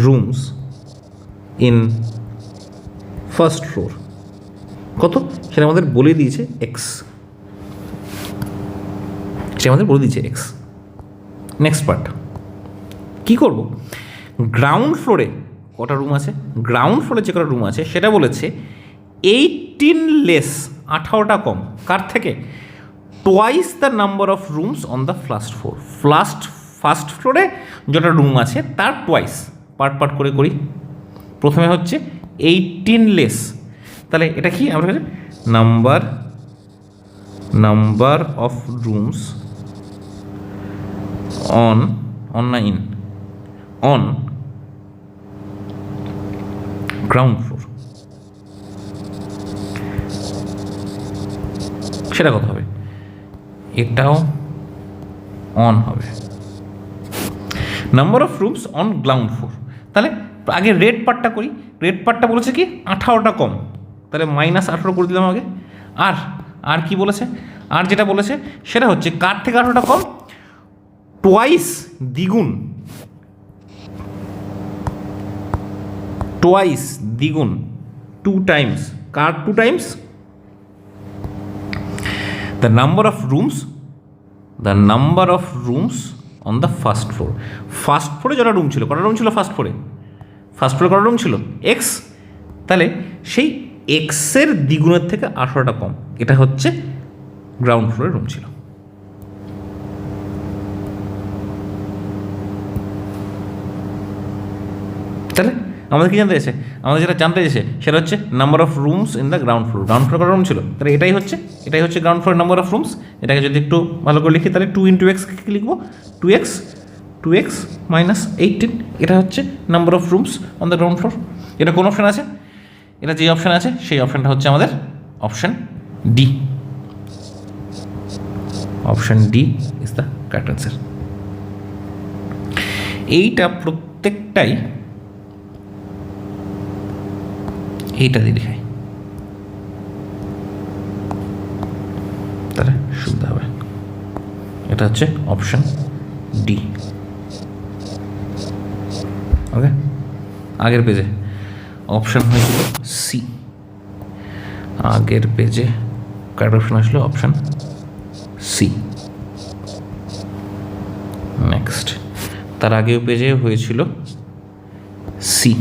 rooms in first floor কত সেটা আমাদের বলে দিয়েছে এক্স, সে আমাদের বলে দিয়েছে এক্স। নেক্সট পার্ট কী করব, গ্রাউন্ড ফ্লোরে কটা রুম আছে, গ্রাউন্ড ফ্লোরে যে কটা রুম আছে সেটা বলেছে 18 লেস, 18টা কম, কার থেকে, twice the number of rooms on the first floor, first ফ্লোরে যটা রুম আছে তার টোয়াইস। পার্ট করে করি। প্রথমে হচ্ছে 18 লেস, তাহলে এটা কি আমার কাছে number of rooms on ground floor, সেটা কত হবে, এটাও অন হবে। Number of rooms on ground floor, তাহলে আগে রেড পার্টটা করি। রেড পার্টটা বলেছে কি 18টা কম, তাহলে -18 করে দিলাম আগে। আর কি বলেছে, আর যেটা বলেছে সেটা হচ্ছে কার থেকে 18টা কম, টোয়াইস দ্বিগুণ, টু টাইমস, কার 2 times, the number of rooms on the first floor. First ফ্লোরে যটা রুম ছিল, কটা রুম ছিল ফার্স্ট ফ্লোরে কটা রুম ছিল এক্স, তাহলে সেই এক্সের দ্বিগুণের থেকে 18টা কম, এটা হচ্ছে গ্রাউন্ড ফ্লোরে রুম ছিল। তাহলে আমাদের কি জানতে চাইছে, আমাদের যেটা জানতে চাইছে সেটা হচ্ছে number of rooms in the ground floor. Ground floor কটা রুম ছিল, তাহলে এটাই হচ্ছে ground floor number of rooms. এটাকে যদি একটু ভালো করে লিখি তাহলে 2 × x কি লিখবো, 2x মাইনাস 18, এটা হচ্ছে number of rooms on the ground floor. এটা কোন অপশান আছে, এটা যে অপশান আছে সেই অপশানটা হচ্ছে আমাদের option D. Option D is the correct answer. এইটা প্রত্যেকটাই এইটা দিয়ে লিখাই, তাহলে সুবিধা হবে। এটা হচ্ছে অপশান ডি। ওকে, আগের পেজে অপশান হয়েছিল সি, আগের পেজে কারেক্ট অপশান আসলো অপশান সি। নেক্সট, তার আগেও পেজে হয়েছিল সি,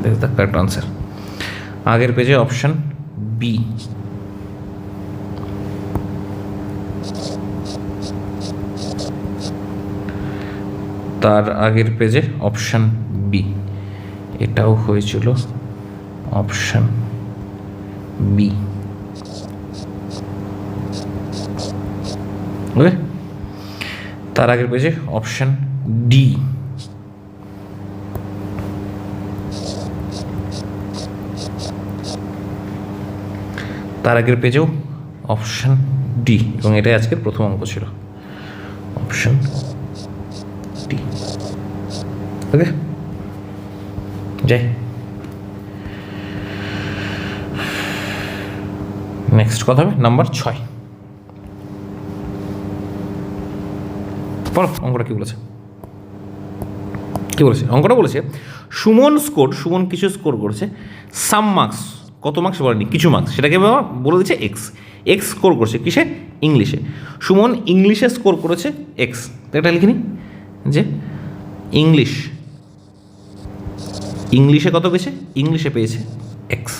দ্য কারেক্ট আনসার। আগের পেজে অপশান বি, তার আগের পেজে অপশান বি, এটাও হয়েছিল অপশান বি। ওকে, তার আগের পেজে অপশান ডি, তার আগের পেজেও অপশান ডি, এবং এটাই আজকের প্রথম অঙ্ক ছিল অপশান ডি। ওকে, যাই নেক্সট কথা হবে নাম্বার 6। বলো অঙ্কটা কি বলেছে, অঙ্কটা বলেছে সুমন কিছু স্কোর করেছে, সাম মার্কস, কত মার্কস বলেনি, কিছু মার্কস, সেটাকে বলে দিচ্ছে এক্স স্কোর করছে কিসে, ইংলিশে। সুমন ইংলিশে স্কোর করেছে এক্স, তো এটা লিখিনি যে ইংলিশে কত পেয়েছে, ইংলিশে পেয়েছে এক্স।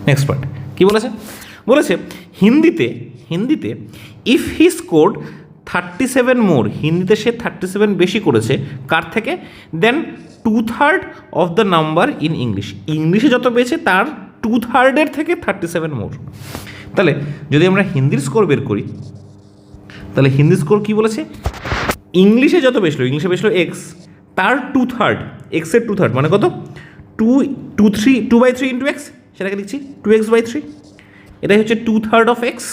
নেক্সট পার্ট কী বলেছে হিন্দিতে ইফ হি স্কোর্ড 37 মোর, হিন্দিতে সে 37 বেশি করেছে কার থেকে, দেন 2/3 অফ দ্য নাম্বার ইন ইংলিশে যত পেয়েছে তার 2/3 থেকে 37 মোর। তাহলে যদি আমরা হিন্দির স্কোর বের করি, তাহলে হিন্দির স্কোর কী বলেছে, ইংলিশে যত বেশলো, ইংলিশে বেশলো এক্স, তার 2/3, এক্সের 2/3 মানে কত, 2/3 ইন্টু এক্স, সেটাকে লিখছি 2x/3, এটাই হচ্ছে 2/3 অফ এক্স।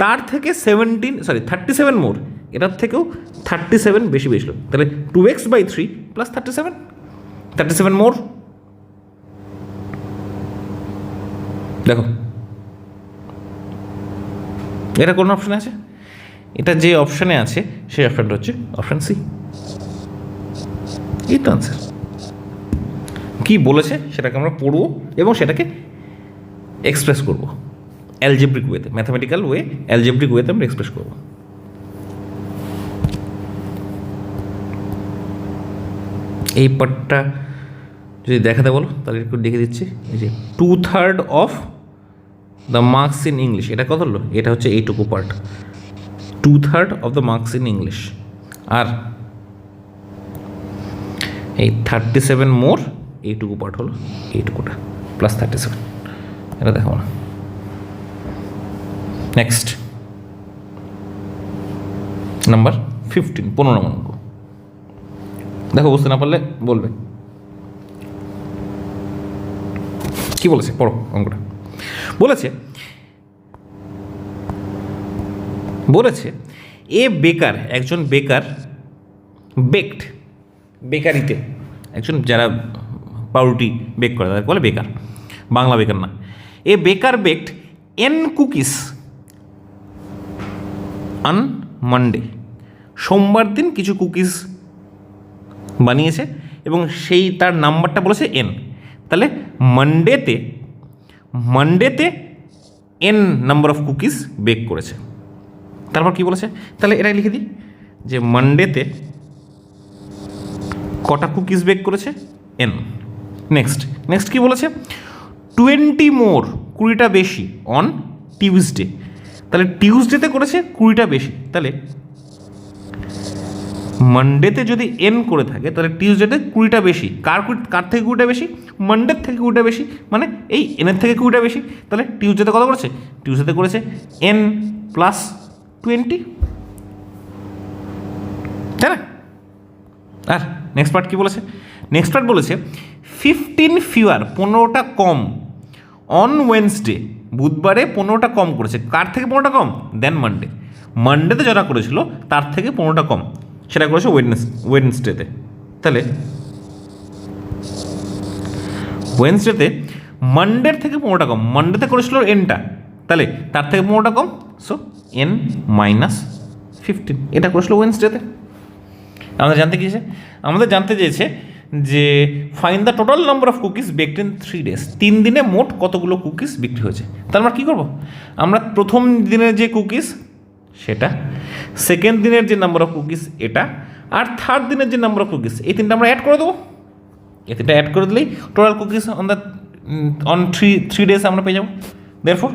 তার থেকে 37 মোর, এটার থেকেও 37 বেশি বেশলো, তাহলে 2x/3 প্লাস 37 মোর। দেখো এটা কোন অপশানে আছে, এটা যে অপশানে আছে সেই অপশানটা হচ্ছে অপশান সি, এই তো আনসার। কি বলেছে সেটাকে আমরা পড়বো এবং সেটাকে এক্সপ্রেস করবো অ্যালজেব্রিক ওয়েতে, ম্যাথামেটিক্যাল ওয়ে, অ্যালজেব্রিক ওয়েতে আমরা এক্সপ্রেস করবো। এই পার্টটা যদি দেখাতে বলো তাহলে একটু দেখে দিচ্ছি। এই যে 2/3 of the marks in English, এটা কত হলো? এটা হচ্ছে এইটুকু part, 2/3 of the marks in English. আর এই 37 মোর এইটুকু পার্ট হলো এইটুকুটা প্লাস 37, এটা দেখো না। নেক্সট নাম্বার 15, 15 নম্বর অঙ্ক। দেখো বুঝতে না পারলে বলবে। কি বলেছে পড়ো অঙ্কটা। বলেছে এ বেকার, একজন বেকার বেকড, বেকারিতে একজন যারা পাউরুটি বেক করে তাদেরকে বলে বেকার, বাংলা বেকার না। এ বেকার baked n cookies on Monday, সোমবার দিন কিছু কুকিজ বানিয়েছে এবং সেই তার নাম্বারটা বলেছে n। তাহলে মানডেতে n number of cookies bake করেছে। তারপর কি বলেছে, তাহলে এটাই লিখে দিই যে মানডেতে কটা কুকিজ বেক করেছে n। নেক্সট কি বলেছে, 20 মোর, 20টা বেশি, অন টিউসডে। তাহলে টিউসডেতে করেছে 20টা বেশি, তাহলে মানডেতে যদি n করে থাকে তাহলে টিউসডেতে 20টা বেশি। কার থেকে 20টা বেশি? মানডের থেকে 20টা বেশি, মানে এই এনের থেকে 20টা বেশি। তাহলে টিউসডেতে কত করেছে? টিউসডেতে করেছে n প্লাস 20, তাই না? আর নেক্সট পার্ট কি বলেছে? নেক্সট পার্ট বলেছে 15 ফিওয়ার, 15টা কম, অন ওয়েডনেসডে, বুধবারে 15টা কম করেছে। কার থেকে 15টা কম? দেন মানডেতে যারা করেছিল তার থেকে 15টা কম, সেটা করেছে ওয়েডনেসডেতে। তাহলে ওয়েডনেসডেতে মানডের থেকে 15টা কম, মানডেতে করেছিল nটা, তাহলে তার থেকে 15টা কম, সো n মাইনাস 15, এটা করেছিল ওয়েডনেসডেতে। আমাদের জানতে চেয়েছে যে find the total number of cookies baked in 3 days, 3 দিনে মোট কতগুলো কুকিজ বিক্রি হয়েছে। তার আমরা কী করবো, আমরা প্রথম দিনের যে কুকিজ সেটা, সেকেন্ড দিনের যে নাম্বার অফ কুকিজ এটা, আর থার্ড দিনের যে নাম্বার অফ কুকিজ, এই তিনটা আমরা অ্যাড করে দেবো। এই তিনটা অ্যাড করে দিলেই টোটাল কুকিজ অন 3 days আমরা পেয়ে যাবো। Therefore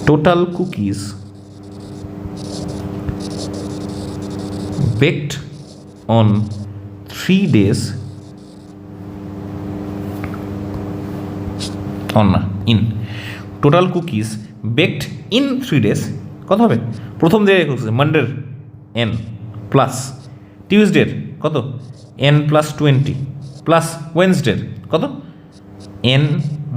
total cookies baked on 3 days in total cookies baked in 3 days কত হবে? প্রথম দিনের কুকিজ মানডের n প্লাস টিউসডের কত n প্লাস 20 প্লাস ওয়েডনেসডের কত n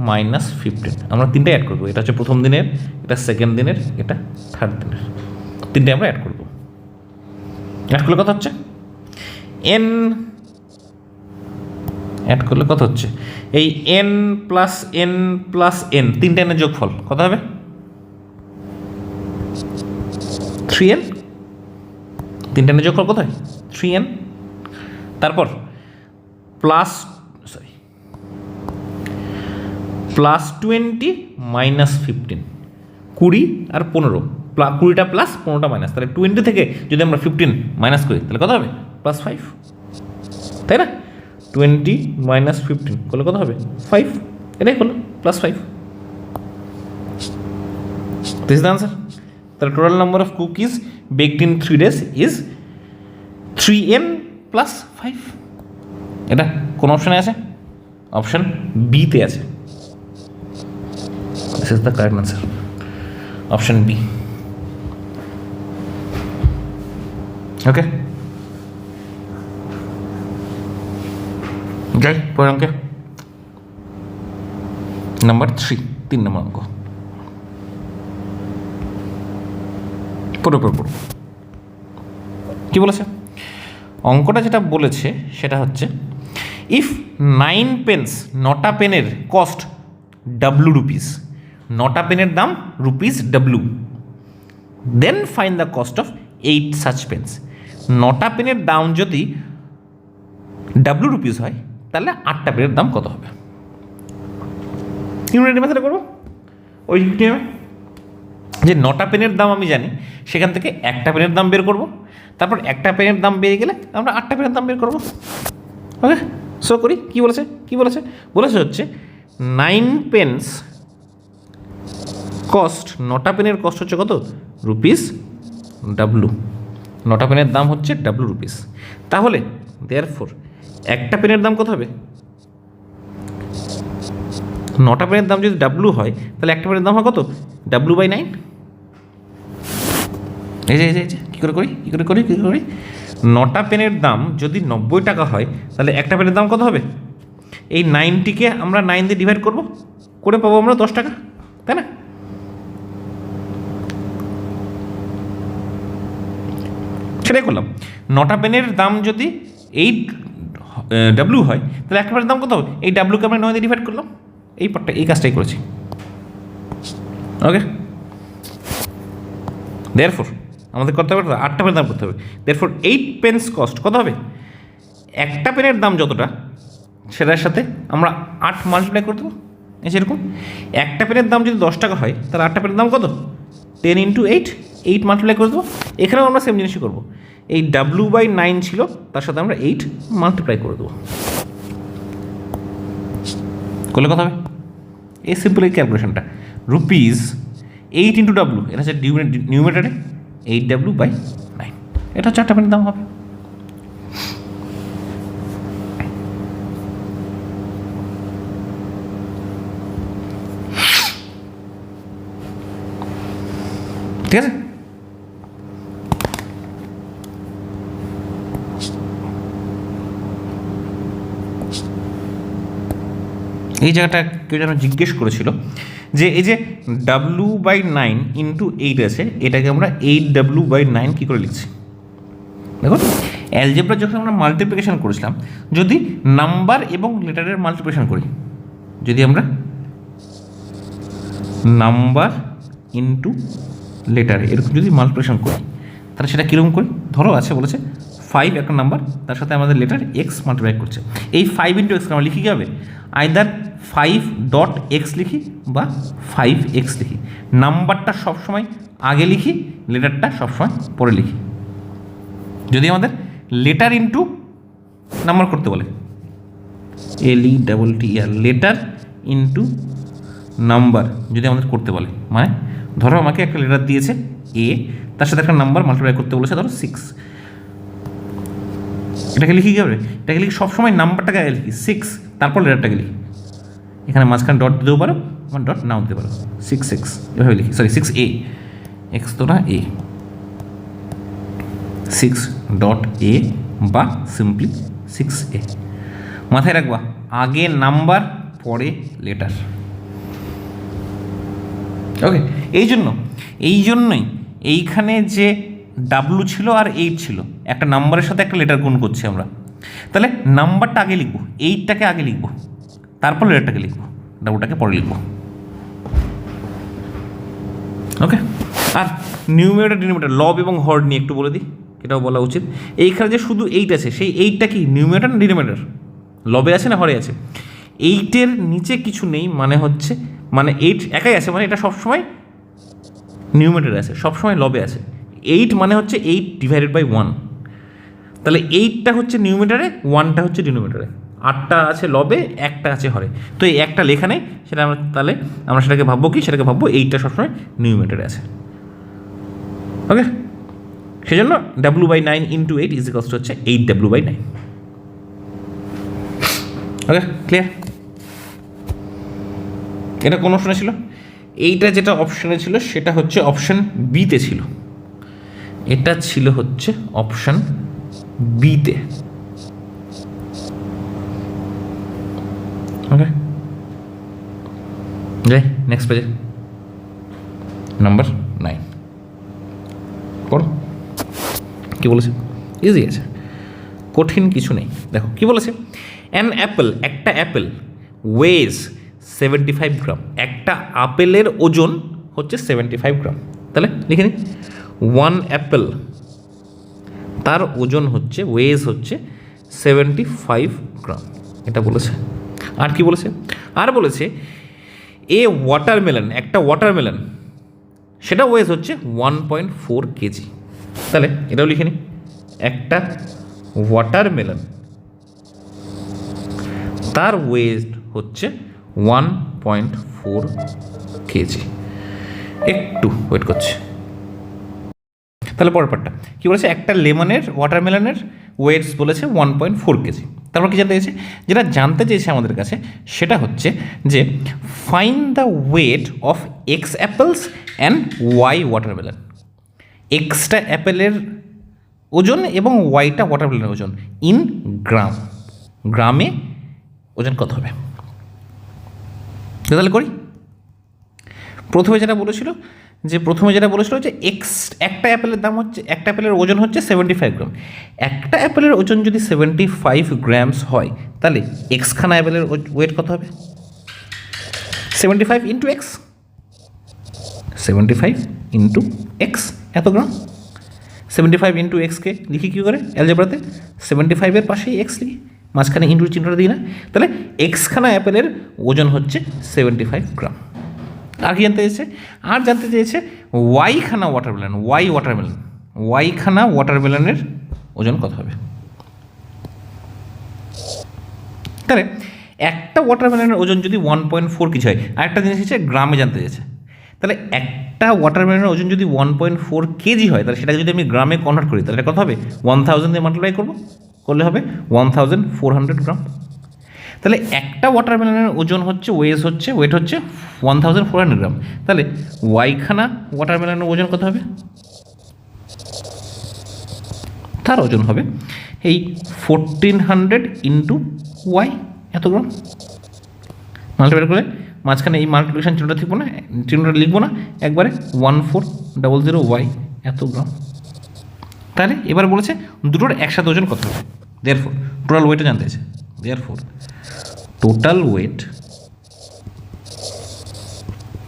মাইনাস 15। আমরা তিনটে অ্যাড করবো, এটা হচ্ছে প্রথম দিনের, এটা সেকেন্ড দিনের, এটা থার্ড দিনের, তিনটে আমরা অ্যাড করবো। অ্যাড করলে কত হচ্ছে n, অ্যাড করলে কত হচ্ছে এই n প্লাস n, তিনটে এনের যোগফল কত হবে? 3n, তিনটে এনের যোগফল কত হয়? 3n। তারপর প্লাস 20 মাইনাস 15, 20 আর 15, 20টা প্লাস 15টা মাইনাস, তাহলে 20 থেকে যদি আমরা 15 মাইনাস করি তাহলে কত হবে? প্লাস 5, তাই না? 20 মাইনাস 15 করলে কত হবে? 5, এটাই হলো plus 5। This is the answer. তাহলে total number of cookies baked in 3 days is 3n plus 5। এটা কোন অপশানে আছে? অপশান বিতে আছে। This is the correct answer, option B. Okay, যাই পরের অঙ্কে। নাম্বার 3 নম্বর অঙ্ক। পড়ো কি বলেছে? অঙ্কটা যেটা বলেছে সেটা হচ্ছে ইফ 9 পেন্স, 9টা পেনের কস্ট ডাব্লু রুপিস, 9টা পেনের দাম rupees W, then find the cost of 8 such pens. 9টা পেনের দাম যদি ডাব্লু রুপিস হয়, তাহলে 8টা পেনের দাম কত হবে? ইউনিট মেথডে করবো ওই যে 9টা পেনের দাম আমি জানি, সেখান থেকে একটা পেনের দাম বের করব, তারপর একটা পেনের দাম বেরিয়ে গেলে আমরা 8টা পেনের দাম বের করবো। ওকে, সো করি। কি বলেছে বলেছে হচ্ছে 9 পেন্স কস্ট, 9টা পেনের কস্ট হচ্ছে কত? Rupees W. 9টা পেনের দাম হচ্ছে ডাব্লু রুপিস। তাহলে দেয়ারফোর একটা পেনের দাম কত হবে? 9টা পেনের দাম যদি ডাব্লু হয়, তাহলে একটা পেনের দাম হয় কত? W/9। এই যে কী করে করি 9টা পেনের দাম যদি 90 টাকা হয়, তাহলে একটা পেনের দাম কত হবে? এই 90কে আমরা 9 দিয়ে ডিভাইড করে পাবো আমরা 10 টাকা, তাই না? সেটাই করলাম। 9টা পেনের দাম যদি 8W হয়, তাহলে একটা পেনের দাম কত হবে? এই ডাব্লুকে আমরা 9 দিয়ে ডিভাইড করলাম। এই পার্টটা, এই কাজটাই করেছি। ওকে, দেয়ারফোর আমাদের করতে হবে 8টা পেনের দাম করতে হবে। দেয়ারফোর 8 পেন্স কস্ট কত হবে? একটা পেনের দাম যতটা, সেটার সাথে আমরা 8 মাল্টিপ্লাই করে দেবো। সেরকম একটা পেনের দাম যদি 10 টাকা হয়, তাহলে 8টা পেনের দাম কত? 10 × 8 মাল্টিপ্লাই করে দেবো। এখানেও আমরা সেম জিনিসই করবো। এই W/9 ছিল, তার সাথে আমরা 8 মাল্টিপ্লাই করে দেবো। করলে কথা হবে এই সিম্পল এই ক্যালকুলেশনটা। রুপিস 8 × W, এটা হচ্ছে নিউমেটারে 8W/9, এটা 4টা পেনের দাম হবে। ঠিক আছে, এই জায়গাটা কেউ যেন জিজ্ঞেস করেছিল যে এই যে W/9 × 8 আছে, এটাকে আমরা 8W/9 কী করে লিখছি? দেখো, অ্যালজেব্রা যখন আমরা মাল্টিপ্লিকেশন করেছিলাম, যদি নাম্বার এবং লেটারের মাল্টিপ্লিকেশন করি, যদি আমরা নাম্বার ইন্টু লেটার এরকম যদি মাল্টিপ্লিকেশন করি, তাহলে সেটা কীরকম করি? ধরো আছে বলেছে 5 একটা নাম্বার, তার সাথে আমাদের লেটার এক্স মাল্টিপ্লাই করছে। এই 5 × x আমরা লিখি কী হবে? আইদার 5.x লিখি বা 5x লিখি। নাম্বারটা সবসময় আগে লিখি, লেটারটা সবসময় পরে লিখি। যদি আমাদের লেটার ইন্টু নাম্বার করতে বলে, LETTER, লেটার ইন্টু নাম্বার যদি আমাদের করতে বলে, মানে ধরো আমাকে একটা লেটার দিয়েছে A, তার সাথে একটা নাম্বার মাল্টিপ্লাই করতে বলেছে ধরো 6, এটাকে লিখি কী হবে? এটাকে লিখি সবসময় নাম্বারটাকে আগে লিখি 6, তারপর লেটারটাকে লিখি। এখানে মাঝখানে ডট দিতেও পারো, আমার ডট নাও দিতে পারো। 6 এভাবে লিখি, সরি 6A, এক্স তো না A, 6.A বা সিম্পলি 6A। মাথায় রাখবা, আগে নাম্বার পরে লেটার। ওকে, এই জন্যই এইখানে যে ডাব্লু ছিল আর 8 ছিল, একটা নাম্বারের সাথে একটা লেটার গুণ করছি আমরা, তাহলে নাম্বারটা আগে লিখবো, 8টাকে আগে লিখবো, তারপর লেটারটাকে লিখবো, ডাব্লুটাকে পরে লিখবো। ওকে, আর নিউমেরেটর ডিনোমিনেটর লব এবং হর নিয়ে একটু বলে দিই, এটাও বলা উচিত। এইখানে যে শুধু 8 আছে, সেই 8টা কি নিউমেরেটর না ডিনোমিনেটর? লবে আছে না হরে আছে? 8-এর নিচে কিছু নেই, মানে হচ্ছে 8 একাই আছে, মানে এটা সবসময় নিউমেরেটরে আছে, সবসময় লবে আছে। 8 মানে হচ্ছে 8/1, তাহলে 8টা হচ্ছে নিউমেরেটরে, 1টা হচ্ছে ডিনোমিনেটরে। 8টা আছে লবে, 1টা আছে হরে। তো এই একটা লেখা নেই, সেটা তাহলে আমরা সেটাকে ভাববো কি? সেটাকে ভাববো 8টা সবসময় নিউমেরেটরে আছে। ওকে, সেজন্য W/9 × 8 ইজ ইকুয়ালস টু হচ্ছে 8W/9। ওকে, ক্লিয়ার? এটা কোন অপশনে ছিল? এইটা যেটা অপশনে ছিল সেটা হচ্ছে অপশন বিতে ছিল। এটা ছিল হচ্ছে অপশন বিতে। ওকে, যাই নেক্সট পেজে, নাম্বার 9 পড়ো। কী বলেছে? ইজি আছে, কঠিন কিছু নেই। দেখো কি বলেছে, অ্যান অ্যাপেল, একটা অ্যাপেল ওয়েজ 75 গ্রাম, একটা আপেলের ওজন হচ্ছে 75 গ্রাম। তাহলে লিখে নিই, 1 অ্যাপেল তার ওজন হচ্ছে, ওয়েজ হচ্ছে 75 গ্রাম, এটা বলেছে। আর কি বলেছে? আর বলেছে এ ওয়াটারমেলন, একটা ওয়াটারমেলন, সেটা ওয়েজ হচ্ছে 1.4 কেজি। তাহলে এটাও লিখে নিই, একটা ওয়াটারমেলন তার ওয়েট হচ্ছে 1.4 কেজি। একটু ওয়েট করছে। তাহলে পরের পার্টটা কী বলেছে? একটা লেমনের ওয়াটারমেলনের ওয়েটস বলেছে 1.4 কেজি। তারপর কী জানতে চেয়েছে? যেটা জানতে চেয়েছে আমাদের কাছে সেটা হচ্ছে যে find the weight of X apples and Y watermelon. এক্সটা অ্যাপেলের ওজন এবং ওয়াইটা ওয়াটারমেলনের ওজন ইন গ্রাম, গ্রামে ওজন কত হবে? তাহলে করি। প্রথমে যেটা বলেছিল যে একটা অ্যাপেলের দাম হচ্ছে, একটা অ্যাপেলের ওজন হচ্ছে 75 গ্রাম। একটা অ্যাপেলের ওজন যদি 75 গ্রামস হয় তাহলে এক্সখানা অ্যাপেলের ওয়েট কত হবে? 75 ইন্টু এক্স, 75 ইন্টু এক্স এত গ্রাম। 75 ইন্টু এক্সকে লিখি কী করে অ্যালজেব্রাতে? 75-এর পাশেই এক্স লিখি, মাঝখানে ইন্টু চিহ্নটা দিই না। তাহলে এক্সখানা অ্যাপেলের ওজন হচ্ছে 75 গ্রাম। আর কি জানতে চেয়েছে? আর জানতে চেয়েছে ওয়াইখানা ওয়াটারমেলনের ওজন কত হবে? তাহলে একটা ওয়াটারমেলনের ওজন যদি 1.4 কেজি হয়, আরেকটা জিনিস হচ্ছে গ্রামে জানতে চেয়েছে। তাহলে একটা ওয়াটারমেলনের ওজন যদি 1.4 কেজি হয়, তাহলে সেটাকে যদি আমি গ্রামে কনভার্ট করি তাহলে কত হবে? 1000 দিয়ে মাল্টিপ্লাই করলে হবে 1400 গ্রাম। তাহলে একটা ওয়াটারমেলনের ওজন হচ্ছে ওয়েট হচ্ছে 1400 গ্রাম। তাহলে ওয়াইখানা ওয়াটারমেলনের ওজন কত হবে? তার ওজন হবে এই 1400 ইন্টু ওয়াই এত গ্রাম। মাল্টিপ্লাই করলে মাঝখানে এই মাল্টিপ্লিকেশন চিহ্নটা লিখবো না, একবারে 1400 ওয়াই এত গ্রাম। তাহলে এবার বলেছে দুটোর একসাথে ওজন কত হবে? দেয়ারফর টোটাল ওয়েটটা জানতে চাইছে। দেয়ারফর টোটাল ওয়েট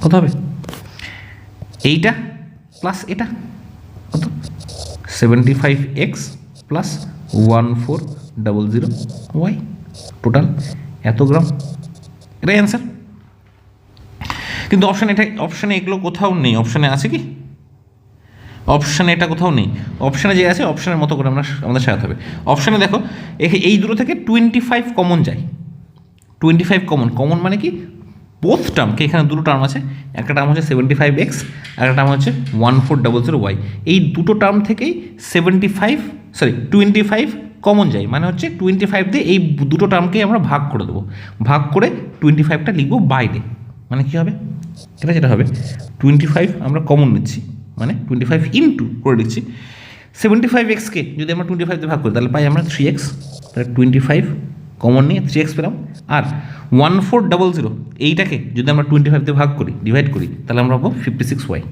কত হবে? এইটা প্লাস এটা কত? 75x প্লাস 1400 ওয়াই, টোটাল এত গ্রাম। এটাই অ্যান্সার। কিন্তু অপশানে এগুলো কোথাও নেই। অপশানে আছে কি? অপশানে এটা কোথাও নেই। অপশানে যে আছে অপশানের মতো করে আমাদের সাজাতে হবে। অপশানে দেখো এই দুটো থেকে 25 কমন যায়। 25 কমন মানে কি? বোথ টার্মকে, এখানে দুটো টার্ম আছে, একটা টার্ম হচ্ছে 75x, একটা টার্ম হচ্ছে 1400y। এই দুটো টার্ম থেকেই 25 কমন যায়, মানে হচ্ছে 25 দিয়ে এই দুটো টার্মকেই আমরা ভাগ করে দেবো। ভাগ করে 25টা লিখবো বাইরে, মানে কী হবে? যেটা হবে 25 আমরা কমন নিচ্ছি, মানে 25 ইন্টু করে দিচ্ছি 75xকে যদি আমরা 25 দিয়ে ভাগ করি তাহলে পাই আমরা 3x। তাহলে 25 কমন নিয়ে 3x পেলাম। আর 1400 এইটাকে যদি আমরা 25 দিয়ে ভাগ করি, ডিভাইড করি, তাহলে আমরা পাবো 56y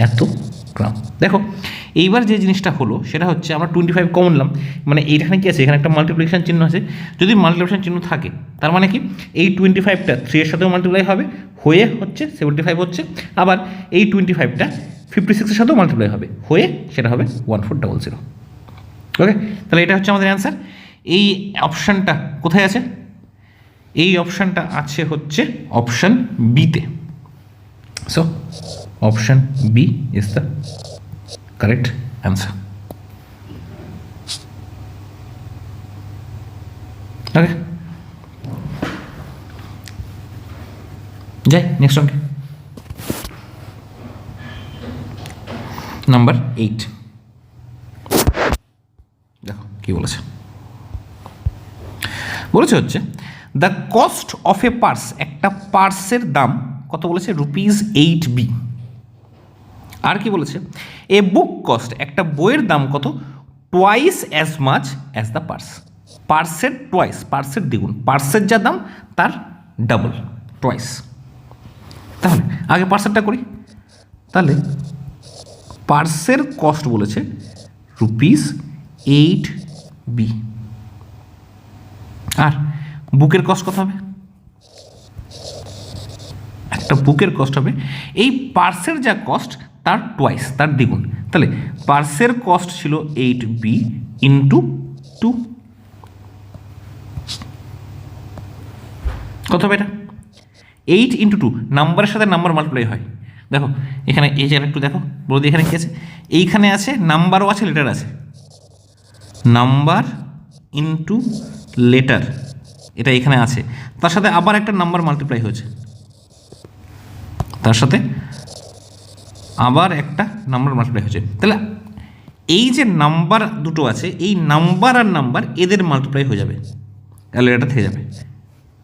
এত গ্রাম। দেখো এইবার যে জিনিসটা হলো সেটা হচ্ছে আমরা 25 কমন নিলাম, মানে এইখানে কি আছে? এখানে একটা মাল্টিপ্লিকেশন চিহ্ন আছে। যদি মাল্টিপ্লিকেশন চিহ্ন থাকে তার মানে কি এই 25টা 3 এর সাথেও মাল্টিপ্লাই হবে, হয়ে হচ্ছে 75 হচ্ছে। আবার এই 25টা 56-এর সাথেও মাল্টিপ্লাই হবে, হয়ে সেটা হবে 1400। ওকে, তাহলে এটা হচ্ছে আমাদের অ্যান্সার। এই অপশানটা কোথায় আছে? এই অপশানটা আছে হচ্ছে অপশান বিতে। So option B is the correct answer. Okay, যাই নেক্সট অঙ্কে। নাম্বার 8 দেখো কি বলেছে হচ্ছে the cost of a purse, একটা পার্সের দাম কত বলেছে? ₹8B। আর কি বলেছে? এ বুক কস্ট, একটা বইয়ের দাম কত? Twice as much as the purse. পার্সের টুয়াইস, পার্সের দ্বিগুণ, পার্সের যা দাম তার ডাবল, টুয়াইস। তাহলে আগে পার্সেরটা করি। তাহলে পার্সের কস্ট বলেছে ₹8B। আর বুকের কস্ট কত হবে? একটা বুকের কস্ট হবে এই পার্সের যা কস্ট তার টুয়াইস, তার দ্বিগুণ। তাহলে পার্সের কস্ট ছিল 8B ইন্টু 2। কত হবে এটা? 8 ইন্টু 2, নাম্বারের সাথে নাম্বার মাল্টিপ্লাই হয়। দেখো এখানে এই যে একটু দেখো বলতে, এখানে কী আছে? এইখানে আছে নাম্বারও আছে, লেটার আছে। নাম্বার ইন্টু লেটার, এটা এখানে আছে, তার সাথে আবার একটা নাম্বার মাল্টিপ্লাই হয়েছে, তার সাথে আবার একটা নাম্বার মাল্টিপ্লাই হয়েছে। তাহলে এই যে নাম্বার দুটো আছে, এই নাম্বার আর নাম্বার এদের মাল্টিপ্লাই হয়ে যাবে, তাহলে এটা থেকে যাবে।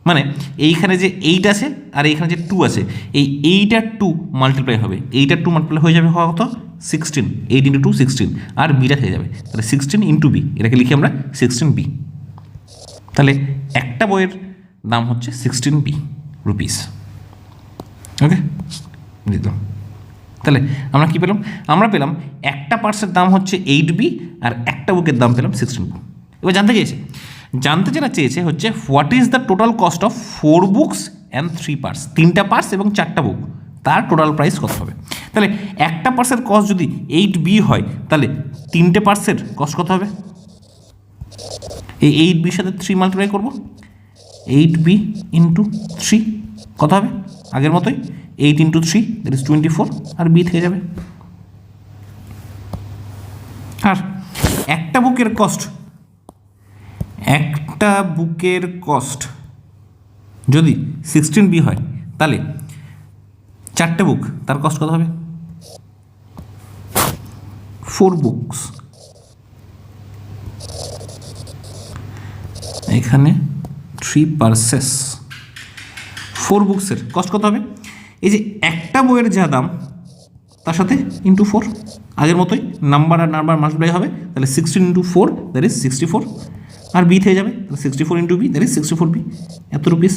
মানে এইখানে যে 8 আছে আর এইখানে যে 2 আছে, এই 8 আর 2 মাল্টিপ্লাই হবে, 8 আর 2 মাল্টিপ্লাই হয়ে যাবে কত? 16। 8 ইন্টু 2 16, আর বিটা থেকে যাবে, তাহলে 16 ইন্টু বি, এটাকে লিখি আমরা 16B। তাহলে একটা বইয়ের দাম হচ্ছে 16B রুপিস। ওকে, দিলাম। তাহলে আমরা কী পেলাম? আমরা পেলাম একটা পার্সের দাম হচ্ছে 8B আর একটা বুকের দাম পেলাম 16B। এবার জানতে যেটা চেয়েছে হচ্ছে what is the total cost of 4 books and 3 parts, 3টা পার্টস এবং 4টা বুক, তার টোটাল প্রাইস কত হবে? তাহলে একটা পার্সের কস্ট যদি 8B হয়, তাহলে 3টে পার্সের কস্ট কত হবে? এই 8Bর সাথে 3 মাল্টিপ্লাই করবো, 8B ইন্টু 3 কত হবে? আগের মতোই 8 ইন্টু 3 দ্যাট ইজ 24, আর বি থেকে যাবে। আর একটা বুকের কস্ট যদি 16B হয়, তাহলে 4টে বুক, তার কস্ট কত হবে? 4 বুকস, এখানে 3 পার্সেস, 4 বুকসের কস্ট কত হবে? এই যে একটা বইয়ের যা দাম তার সাথে ইন্টু 4, আগের মতোই নাম্বার আর নাম্বার মাল্টিপ্লাই হবে, তাহলে 16 ইন্টু 4 দ্যাট ইজ 64, আর বি থেকে যাবে, তাহলে 64 into B that is 64B, এত রুপিস।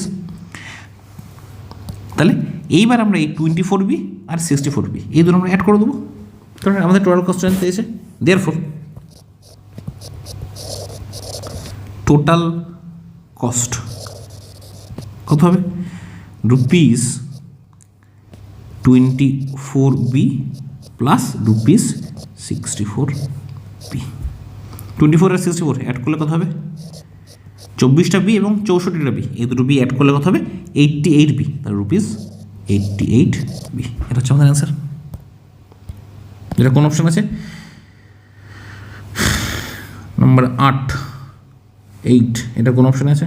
তাহলে এইবার আমরা এই 24B আর 64B এই দুটো আমরা অ্যাড করে দেবো, কারণ আমাদের টোটাল কস্ট জানতে এসে। দেয়ারফর টোটাল কস্ট কত হবে? Rupees 24B plus rupees 64B। 24 আর 64 অ্যাড করলে কত হবে? 24টা বি এবং 64টা বি, এই দুটো বি অ্যাড করলে কত হবে? 88B, তার রুপিস 88B। এটা হচ্ছে আমাদের অ্যান্সার। এটা কোন অপশন আছে? নম্বর 8, 8, এটা কোন অপশানে আছে?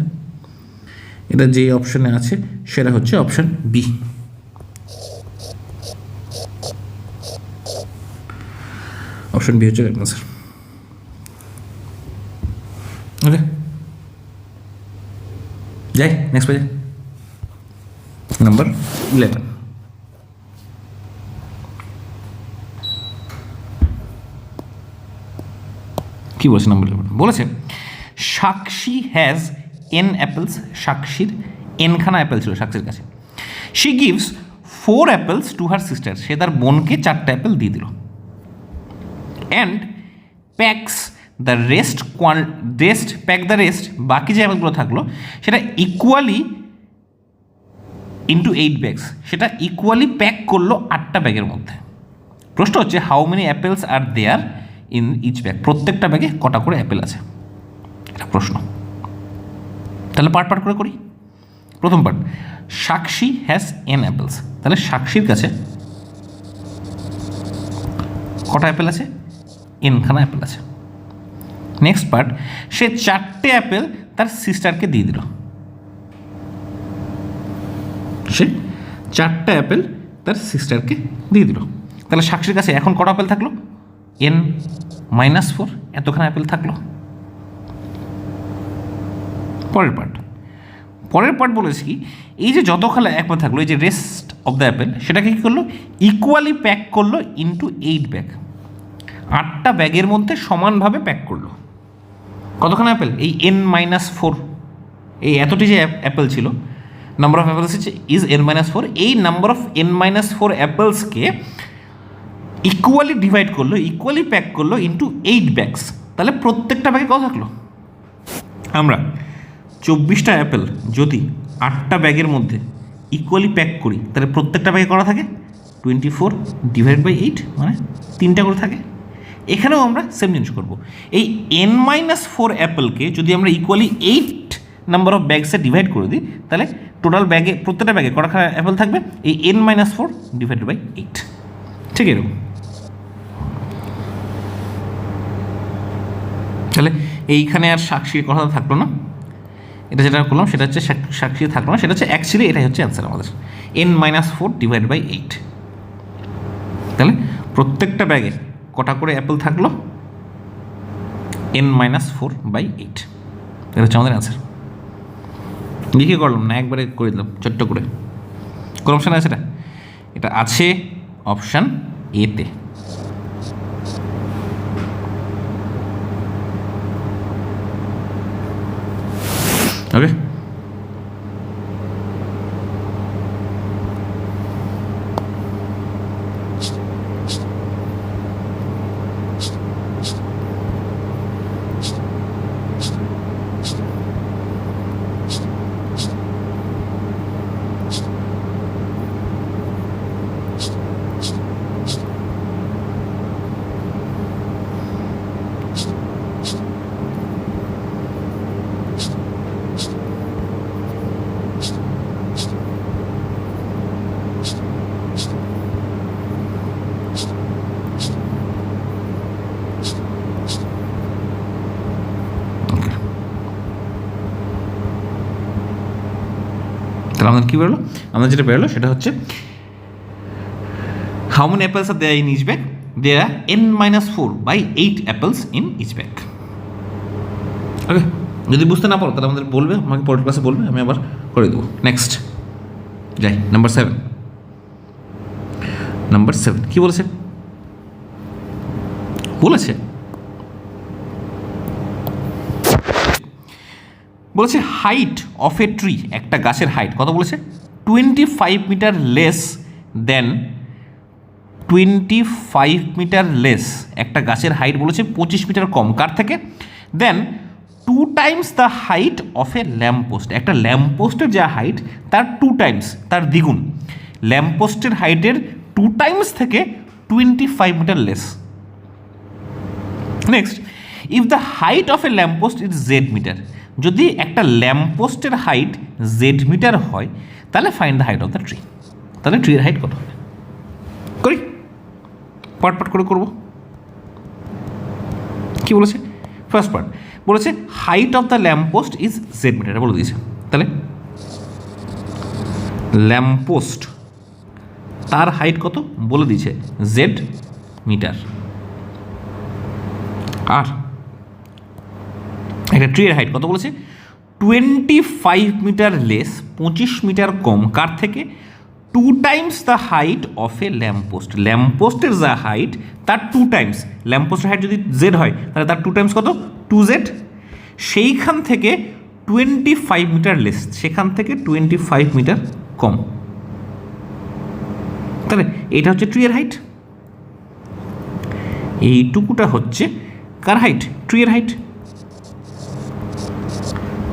এটা যে অপশানে আছে সেটা হচ্ছে অপশান বি। অপশন বি হচ্ছে রাইট আনসার। ওকে, যাই নেক্সট পেজে। নাম্বার 11, কি বলছে নাম্বার 11? বলেছে সাক্ষী হ্যাজ n অ্যাপেলস, সাক্ষীর nখানা অ্যাপেল ছিল সাক্ষীর কাছে। She gives 4 apples to her sister, সে তার বোনকে 4টা অ্যাপেল দিয়ে দিল। অ্যান্ড প্যাকস দ্য রেস্ট, বাকি যে অ্যাপেলগুলো থাকলো সেটা ইকুয়ালি ইন্টু 8 ব্যাগস, সেটা ইকুয়ালি প্যাক করলো 8টা ব্যাগের মধ্যে। প্রশ্ন হচ্ছে how many apples are there in each bag, প্রত্যেকটা ব্যাগে কটা করে অ্যাপেল আছে, এটা প্রশ্ন। তাহলে পার্ট করে করি। প্রথম পার্ট, সাক্ষী হ্যাজ n অ্যাপেলস, তাহলে সাক্ষীর কাছে কটা অ্যাপেল আছে? nখানা অ্যাপেল আছে। নেক্সট পার্ট, সে 4টে অ্যাপেল তার সিস্টারকে দিয়ে দিল, সে 4টা অ্যাপেল তার সিস্টারকে দিয়ে দিল। তাহলে সাক্ষীর কাছে এখন কটা অ্যাপেল থাকলো? n-4, এতখানা অ্যাপেল থাকলো। পরের পার্ট বলেছি কি, এই যে যতখানা অ্যাপেল থাকলো, এই যে রেস্ট অফ দ্য অ্যাপেল, সেটাকে কী করলো? ইকুয়ালি প্যাক করলো ইন্টু 8 ব্যাগ, 8টা ব্যাগের মধ্যে সমানভাবে প্যাক করলো। কতখানা অ্যাপেল? এই n-4, এই এতটি যে অ্যাপেল ছিল, number of apples is n-4, এই নাম্বার অফ n-4 অ্যাপেলসকে ইকুয়ালি ডিভাইড করলো, ইকুয়ালি প্যাক করলো ইন্টু 8 ব্যাগস। তাহলে প্রত্যেকটা ব্যাগে কত থাকলো? আমরা 24টা অ্যাপেল যদি 8টা ব্যাগের মধ্যে ইকুয়ালি প্যাক করি, তাহলে প্রত্যেকটা ব্যাগে করা থাকে 24 ডিভাইড বাই 8, মানে 3টা করে থাকে। এখানেও আমরা সেম জিনিস করবো। এই n-4 অ্যাপেলকে যদি আমরা ইকুয়ালি 8 নাম্বার অফ ব্যাগসে ডিভাইড করে দিই, তাহলে টোটাল ব্যাগে প্রত্যেকটা ব্যাগে কটা অ্যাপেল থাকবে? এই n-4 ডিভাইডেড বাই 8, ঠিক এরকম। তাহলে এইখানে আর সাক্ষীর কথা থাকলো না, এটা যেটা করলাম সেটা হচ্ছে সাক্ষী থাকলো না, সেটা হচ্ছে অ্যাকচুয়ালি এটাই হচ্ছে অ্যান্সার আমাদের n-4 ডিভাইড বাই 8। তাহলে প্রত্যেকটা ব্যাগে কটা করে অ্যাপেল থাকলো? n-4 বাই 8, এটা হচ্ছে আমাদের অ্যান্সার। লিখে করলাম না, একবারে করে দিলাম ছোট্ট করে। কোন অপশান আছে এটা? এটা আছে অপশান এতে। ওকে, তাহলে আমাদের কী বেরোলো? আমাদের যেটা বেরোলো সেটা হচ্ছে how many apples are there in each bag? There are n-4 by 8 apples in each bag. Okay, যদি বুঝতে না পারো তাহলে আমাদের বলবে, আমাকে পরের ক্লাসে বলবে, আমি আবার করে দেবো। নেক্সট যাই, নাম্বার 7। নাম্বার 7 কী বলেছে? বলেছে হাইট অফ এ ট্রি, একটা গাছের হাইট কত বলেছে? 25 metre less than 25 metre less, একটা গাছের হাইট বলেছে 25 মিটার কম, কার থেকে? Than 2 times the height of a lamppost, একটা ল্যাম্পপোস্টের যা হাইট তার 2 টাইমস, তার দ্বিগুণ, ল্যাম্পপোস্টের হাইটের 2 টাইমস থেকে 25 metre less. Next, if the height of a lamppost is Z meter, যদি একটা ল্যাম্পপোস্টের হাইট জেড মিটার হয় তাহলে find the height of the tree. তাহলে ট্রির হাইট কত হবে? করি, পার্ট করে করবো। কি বলেছে? ফার্স্ট পার্ট বলেছে height of the lamppost is Z meter, বলে দিয়েছে। তাহলে ল্যাম্পপোস্ট তার হাইট কত বলে দিয়েছে, জেড মিটার। আর একটা ট্রির হাইট কত বলেছে? 25 মিটার লেস, 25 মিটার কম, কার থেকে? 2 times the height of a lamppost, ল্যাম্পপোস্টের যা হাইট তার 2 টাইমস, ল্যাম্পপোস্টের হাইট যদি জেড হয় তাহলে তার 2 টাইমস কত? 2z। সেইখান থেকে 25 মিটার লেস, সেখান থেকে 25 মিটার কম। তাহলে এটা হচ্ছে ট্রিয়ের হাইট, এইটুকুটা হচ্ছে কার হাইট? ট্রিয়ের হাইট।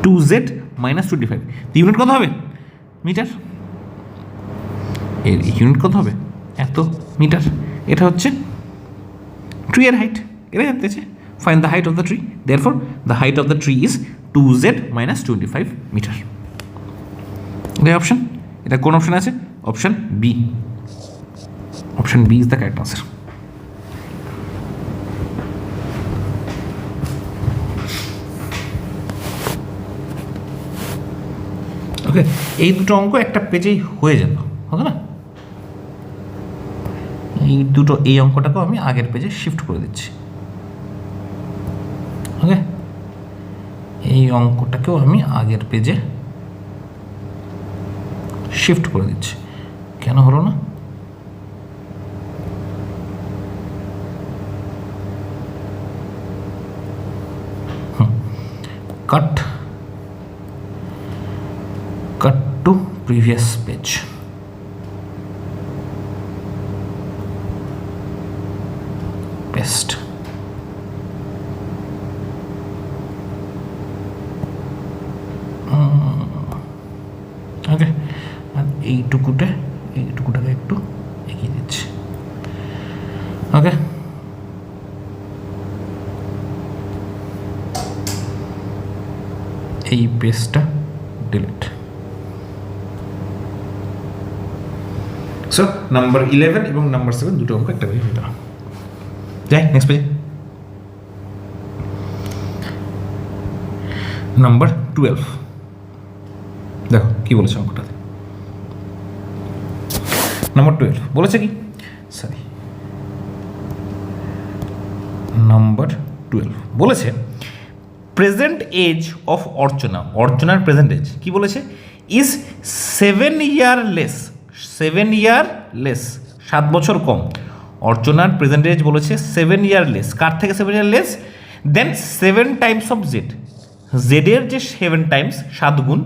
2z মাইনাস 25, ইউনিট কত হবে? মিটার। এর ইউনিট কত হবে? এত মিটার। এটা হচ্ছে ট্রিয়ের হাইট, এটা জানতেছে। Find the height of the tree, therefore the height of the tree is 2z minus 25 metre. এটাই অপশন। এটা কোন অপশন আছে? Option B. Option B is the correct answer. Okay, এই দুটো অঙ্ক একটা পেজেই হয়ে যেত, হবে না? এই অঙ্কটাকেও আমি আগের পেজে শিফট করে দিচ্ছি। ওকে, এই অঙ্কটাকেও আমি আগের পেজে শিফট করে দিচ্ছি। কেন হলো না? কাট to previous page. Paste. ওকে, আর এইটুকুটাকে একটু এগিয়ে দিচ্ছি। ওকে, এই পেজটা ডিলিট। সো নাম্বার 11 এবং নাম্বার 7 দুটো অঙ্ক একটা পেজে দিলাম। যাই নেক্সট পেজে। নাম্বার 12 দেখো কি বলেছে অঙ্কটাতে। নাম্বার 12 বলেছে কি, সরি নাম্বার 12 বলেছে প্রেজেন্ট এজ অফ অর্চনা, অর্চনার প্রেজেন্ট এজ কি বলেছে, is 7 year less, 7 year less 7 বছর কম। অর্চনার প্রেজেন্ট এজ বলেছে 7 ইয়ার লেস, কার থেকে 7 year less, then 7 times of Z, জেডের যে 7 টাইমস 7 গুণ,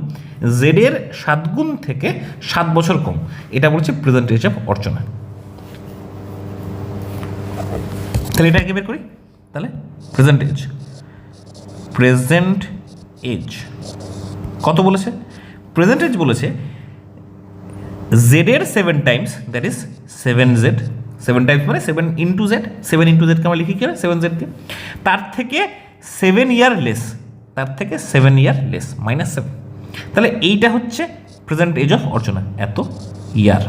জেডের 7 গুণ থেকে 7 বছর কম, এটা বলছে প্রেজেন্ট এজ অফ অর্চনা। তাহলে এটা কি বের করি, তাহলে প্রেজেন্ট এজ, প্রেজেন্ট এজ কত বলেছে, প্রেজেন্ট এজ বলেছে জেডের 7 Times, that is 7z, 7 Times মানে 7 ইন্টু জেড, 7 ইন্টু জেডকে আমরা লিখি কি হবে 7zকে, তার থেকে 7 ইয়ার লেস, তার থেকে 7 ইয়ার লেস -7। তাহলে এইটা হচ্ছে প্রেজেন্ট এজ অফ অর্চনা, এত ইয়ার।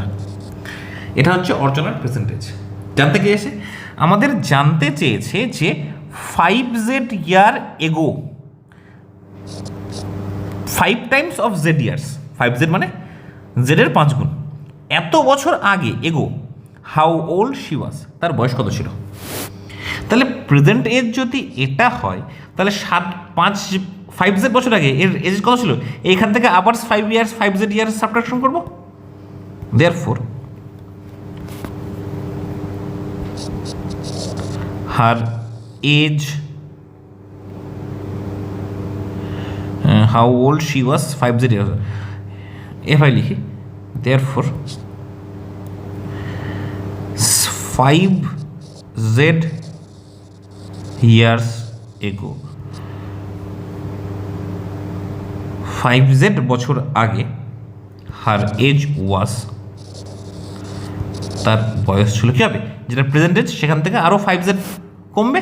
এটা হচ্ছে অর্চনার প্রেজেন্ট এজ। জানতে চেয়েছে, আমাদের জানতে চেয়েছে যে 5z ইয়ার এগো, 5 Times of Z years, 5z মানে জেডের 5 গুণ, এত বছর আগে এগো হাউ ওল্ড শি ওয়াজ, তার বয়স কত ছিল। তাহলে প্রেজেন্ট এজ যদি এটা হয় তাহলে 5z বছর আগে এর এজ কত ছিল, এইখান থেকে আবার 5 ইয়ার্স 5z ইয়ার্স সাবট্রাকশন করব। Therefore her age, how old she was 5z years, F I লিখি, therefore 5z years ago, 5z বছর আগে হার এজ ওয়াজ, তার বয়স ছিল কি হবে, যেটা প্রেজেন্ট এজ সেখান থেকে আরও 5z কমবে,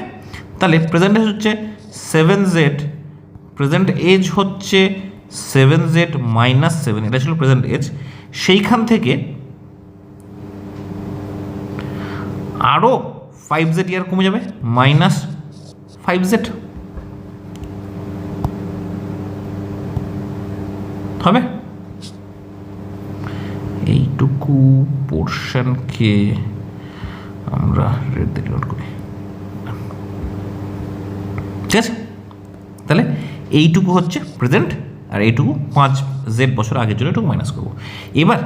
তাহলে প্রেজেন্ট এজ হচ্ছে 7z, প্রেজেন্ট এজ হচ্ছে 7z -7, এটা ছিল প্রেজেন্ট এজ, সেইখান থেকে আরও 5z ইয়ার কমে যাবে -5z হবে। এইটুকু পোর্শনকে আমরা রেড দিয়ে নোট করি, ঠিক আছে। তাহলে এইটুকু হচ্ছে প্রেজেন্ট, আর এইটুকু 5z বছর আগের জন্য এটুকু মাইনাস করবো। এবার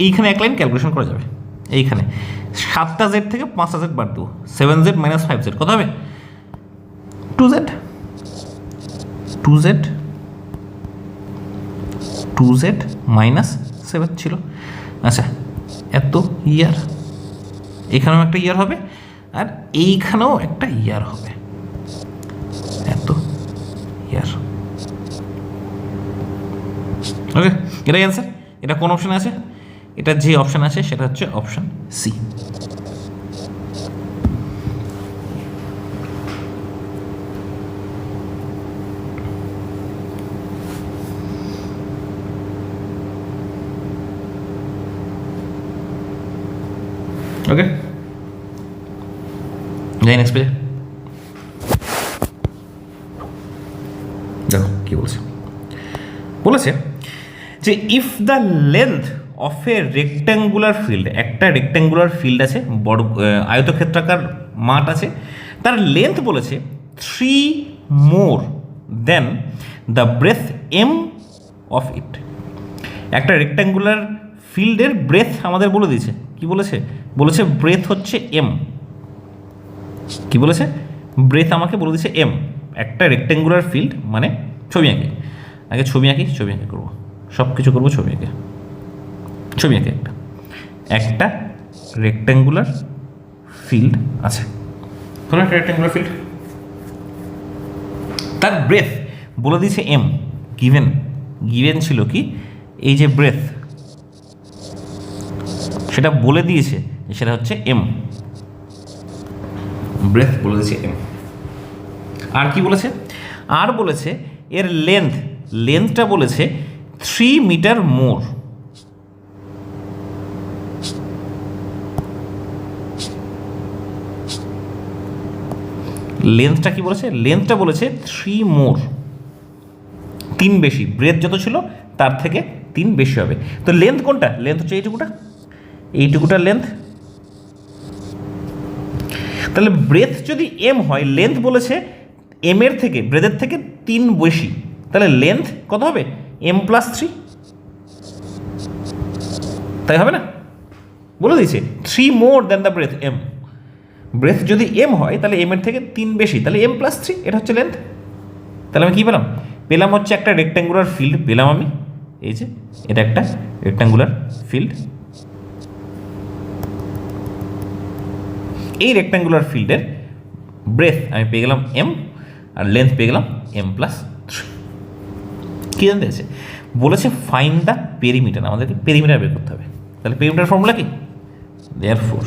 এইখানে এক লাইন ক্যালকুলেশন করা যাবে, এইখানে 7টা জেড থেকে 5টা জেড বাদ দেবো, 7z - 5z কত হবে, 2z, 2z -7 ছিল। আচ্ছা এত ইয়ার, এখানেও একটা ইয়ার হবে আর এইখানেও একটা ইয়ার হবে, এত ইয়ার। ওকে, এটাই অ্যান্সার। এটা কোন অপশানে আছে, এটা যে অপশান আছে সেটা হচ্ছে অপশান সি। ওকে, যাই নেক্সট পেজে। দেখো কি বলছে, বলেছে যে if the length of a rectangular field, একটা রেক্ট্যাঙ্গুলার ফিল্ড আছে, বড় আয়তক্ষেত্রাকার মাঠ আছে, তার লেন্থ বলেছে 3 more than the breadth M of it. একটা রেক্ট্যাঙ্গুলার ফিল্ডের ব্রেথ আমাদের বলে দিয়েছে, কি বলেছে, বলেছে ব্রেথ হচ্ছে এম, কি বলেছে, ব্রেথ আমাকে বলে দিয়েছে এম। একটা রেক্ট্যাঙ্গুলার ফিল্ড মানে ছবি আঁকি, আগে ছবি আঁকি, ছবি আঁকি করবো, সব কিছু করবো ছবি আঁকে, ছবি আঁকে। একটা রেক্ট্যাঙ্গুলার ফিল্ড আছে, কোনো একটা রেক্ট্যাঙ্গুলার ফিল্ড, তার ব্রেথ বলে দিয়েছে এম, গিভেন ছিল কি, এই যে ব্রেথ সেটা বলে দিয়েছে সেটা হচ্ছে এম, ব্রেথ বলে দিয়েছে এম। আর কি বলেছে, আর বলেছে এর লেন্থটা বলেছে 3 মিটার মোর। লেন্থটা কি বলেছে? লেন্থটা বলেছে 3 মোর, 3 বেশি। ব্রেথ যত ছিল তার থেকে 3 বেশি হবে। তো লেন্থ কোনটা? লেন্থ হচ্ছে এইটুকুটা লেন্থ। তাহলে ব্রেথ যদি এম হয়, লেন্থ বলেছে এম এর থেকে, ব্রেথের থেকে 3 বেশি, তাহলে লেন্থ কত হবে? m+3, তাই হবে না? বলে দিয়েছে 3 more than the breadth M. Breadth যদি এম হয় তাহলে এম এর থেকে 3 বেশি, তাহলে m+3, এটা হচ্ছে লেন্থ। তাহলে আমি কী পেলাম হচ্ছে একটা রেক্ট্যাঙ্গুলার ফিল্ড পেলাম আমি। এই যে এটা একটা রেক্ট্যাঙ্গুলার ফিল্ড। এই রেক্ট্যাঙ্গুলার ফিল্ডের ব্রেথ আমি পেয়ে গেলাম এম, আর লেন্থ পেয়ে গেলাম m+3। কী জানতে আছে? বলেছে ফাইন্ড দ্য পেরিমিটার, আমাদেরকে পেরিমিটার বের করতে হবে। তাহলে পেরিমিটার ফর্মুলা কি? দেয়ারফোর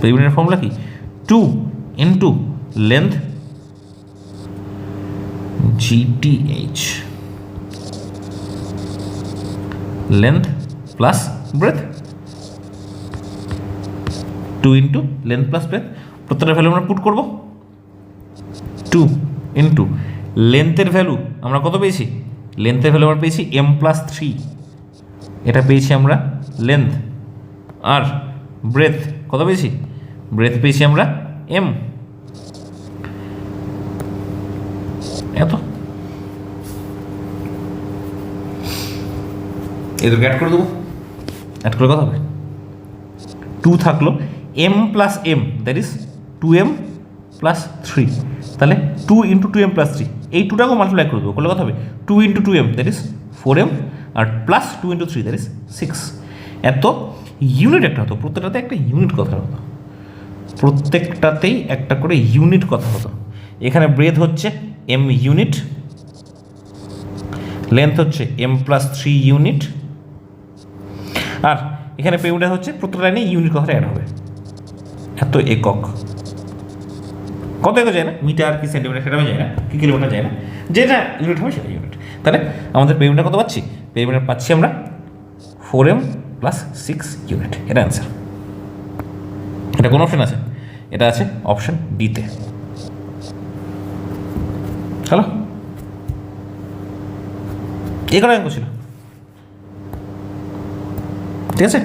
পেরিমিটার ফর্মুলা কি? 2 into length GTH, length plus breadth, 2 into length plus breadth. প্রত্যেকটা ভ্যালু আমরা পুট করবো। 2 ইন্টু লেন্থের ভ্যালু আমরা কত পেয়েছি? লেন্থের ভ্যালু আমরা পেয়েছি m+3, এটা পেয়েছি আমরা লেন্থ। আর ব্রেথ কত পেয়েছি? ব্রেথ পেয়েছি আমরা m। এত এদেরকে অ্যাড করে দেবো। অ্যাড করে কত হবে? 2 থাকলো, m+m, দ্যাট ইজ 2m+3। তাহলে 2 ইন্টু 2m+3, এই 2টাকেও মাল্টিপ্লাই করে দেবো, করলে কত হবে? 2 into 2m, that is 4m, আর প্লাস 2 ইন্টু 3, দ্যাট ইজ 6। এত ইউনিট একটা হতো, প্রত্যেকটাতে একটা ইউনিট কথা হতো, প্রত্যেকটাতেই একটা করে ইউনিট কথা হতো। এখানে ব্রেথ হচ্ছে m ইউনিট, লেন্থ হচ্ছে m+3 ইউনিট, আর এখানে পেরিমিটার হচ্ছে প্রত্যেকটা লাইনে ইউনিট কথাটা অ্যাড হবে। এত একক, কত একক যায় না, মিটার কি সেন্টিমিটার সেটাও যায় না, কি কিলোমিটার যায় না, যেটা ইউনিট হবে সেটা ইউনিট। তাহলে আমাদের পেরিমিটার কত পাচ্ছি? পেরিমিটার পাচ্ছি আমরা 4m+6 ইউনিট। এটা অ্যান্সার। এটা কোন অপশন আছে? এটা আছে অপশন ডিতে। হ্যালো, এই কটাই অঙ্ক ছিল, ঠিক আছে?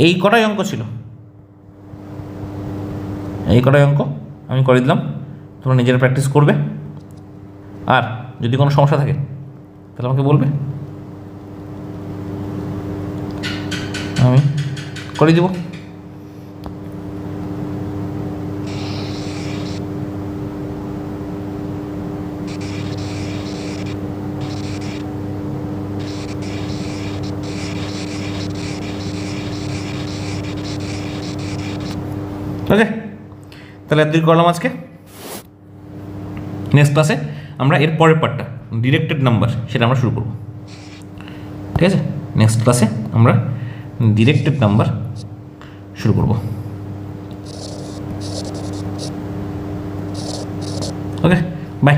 এই কটাই অঙ্ক ছিল, এই কটাই অঙ্ক আমি করে দিলাম, তোমরা নিজেরা প্র্যাকটিস করবে। আর যদি কোনো সমস্যা থাকে তাহলে আমাকে বলবে, আমি করে দিব। ওকে, তাহলে এত করলাম আজকে। নেক্সট ক্লাসে আমরা এর পরের পার্টটা, ডিরেক্টেড নাম্বার, সেটা আমরা শুরু করব, ঠিক আছে? নেক্সট ক্লাসে আমরা ডিরেক্টেড নাম্বার শুরু করব। ওকে, বাই।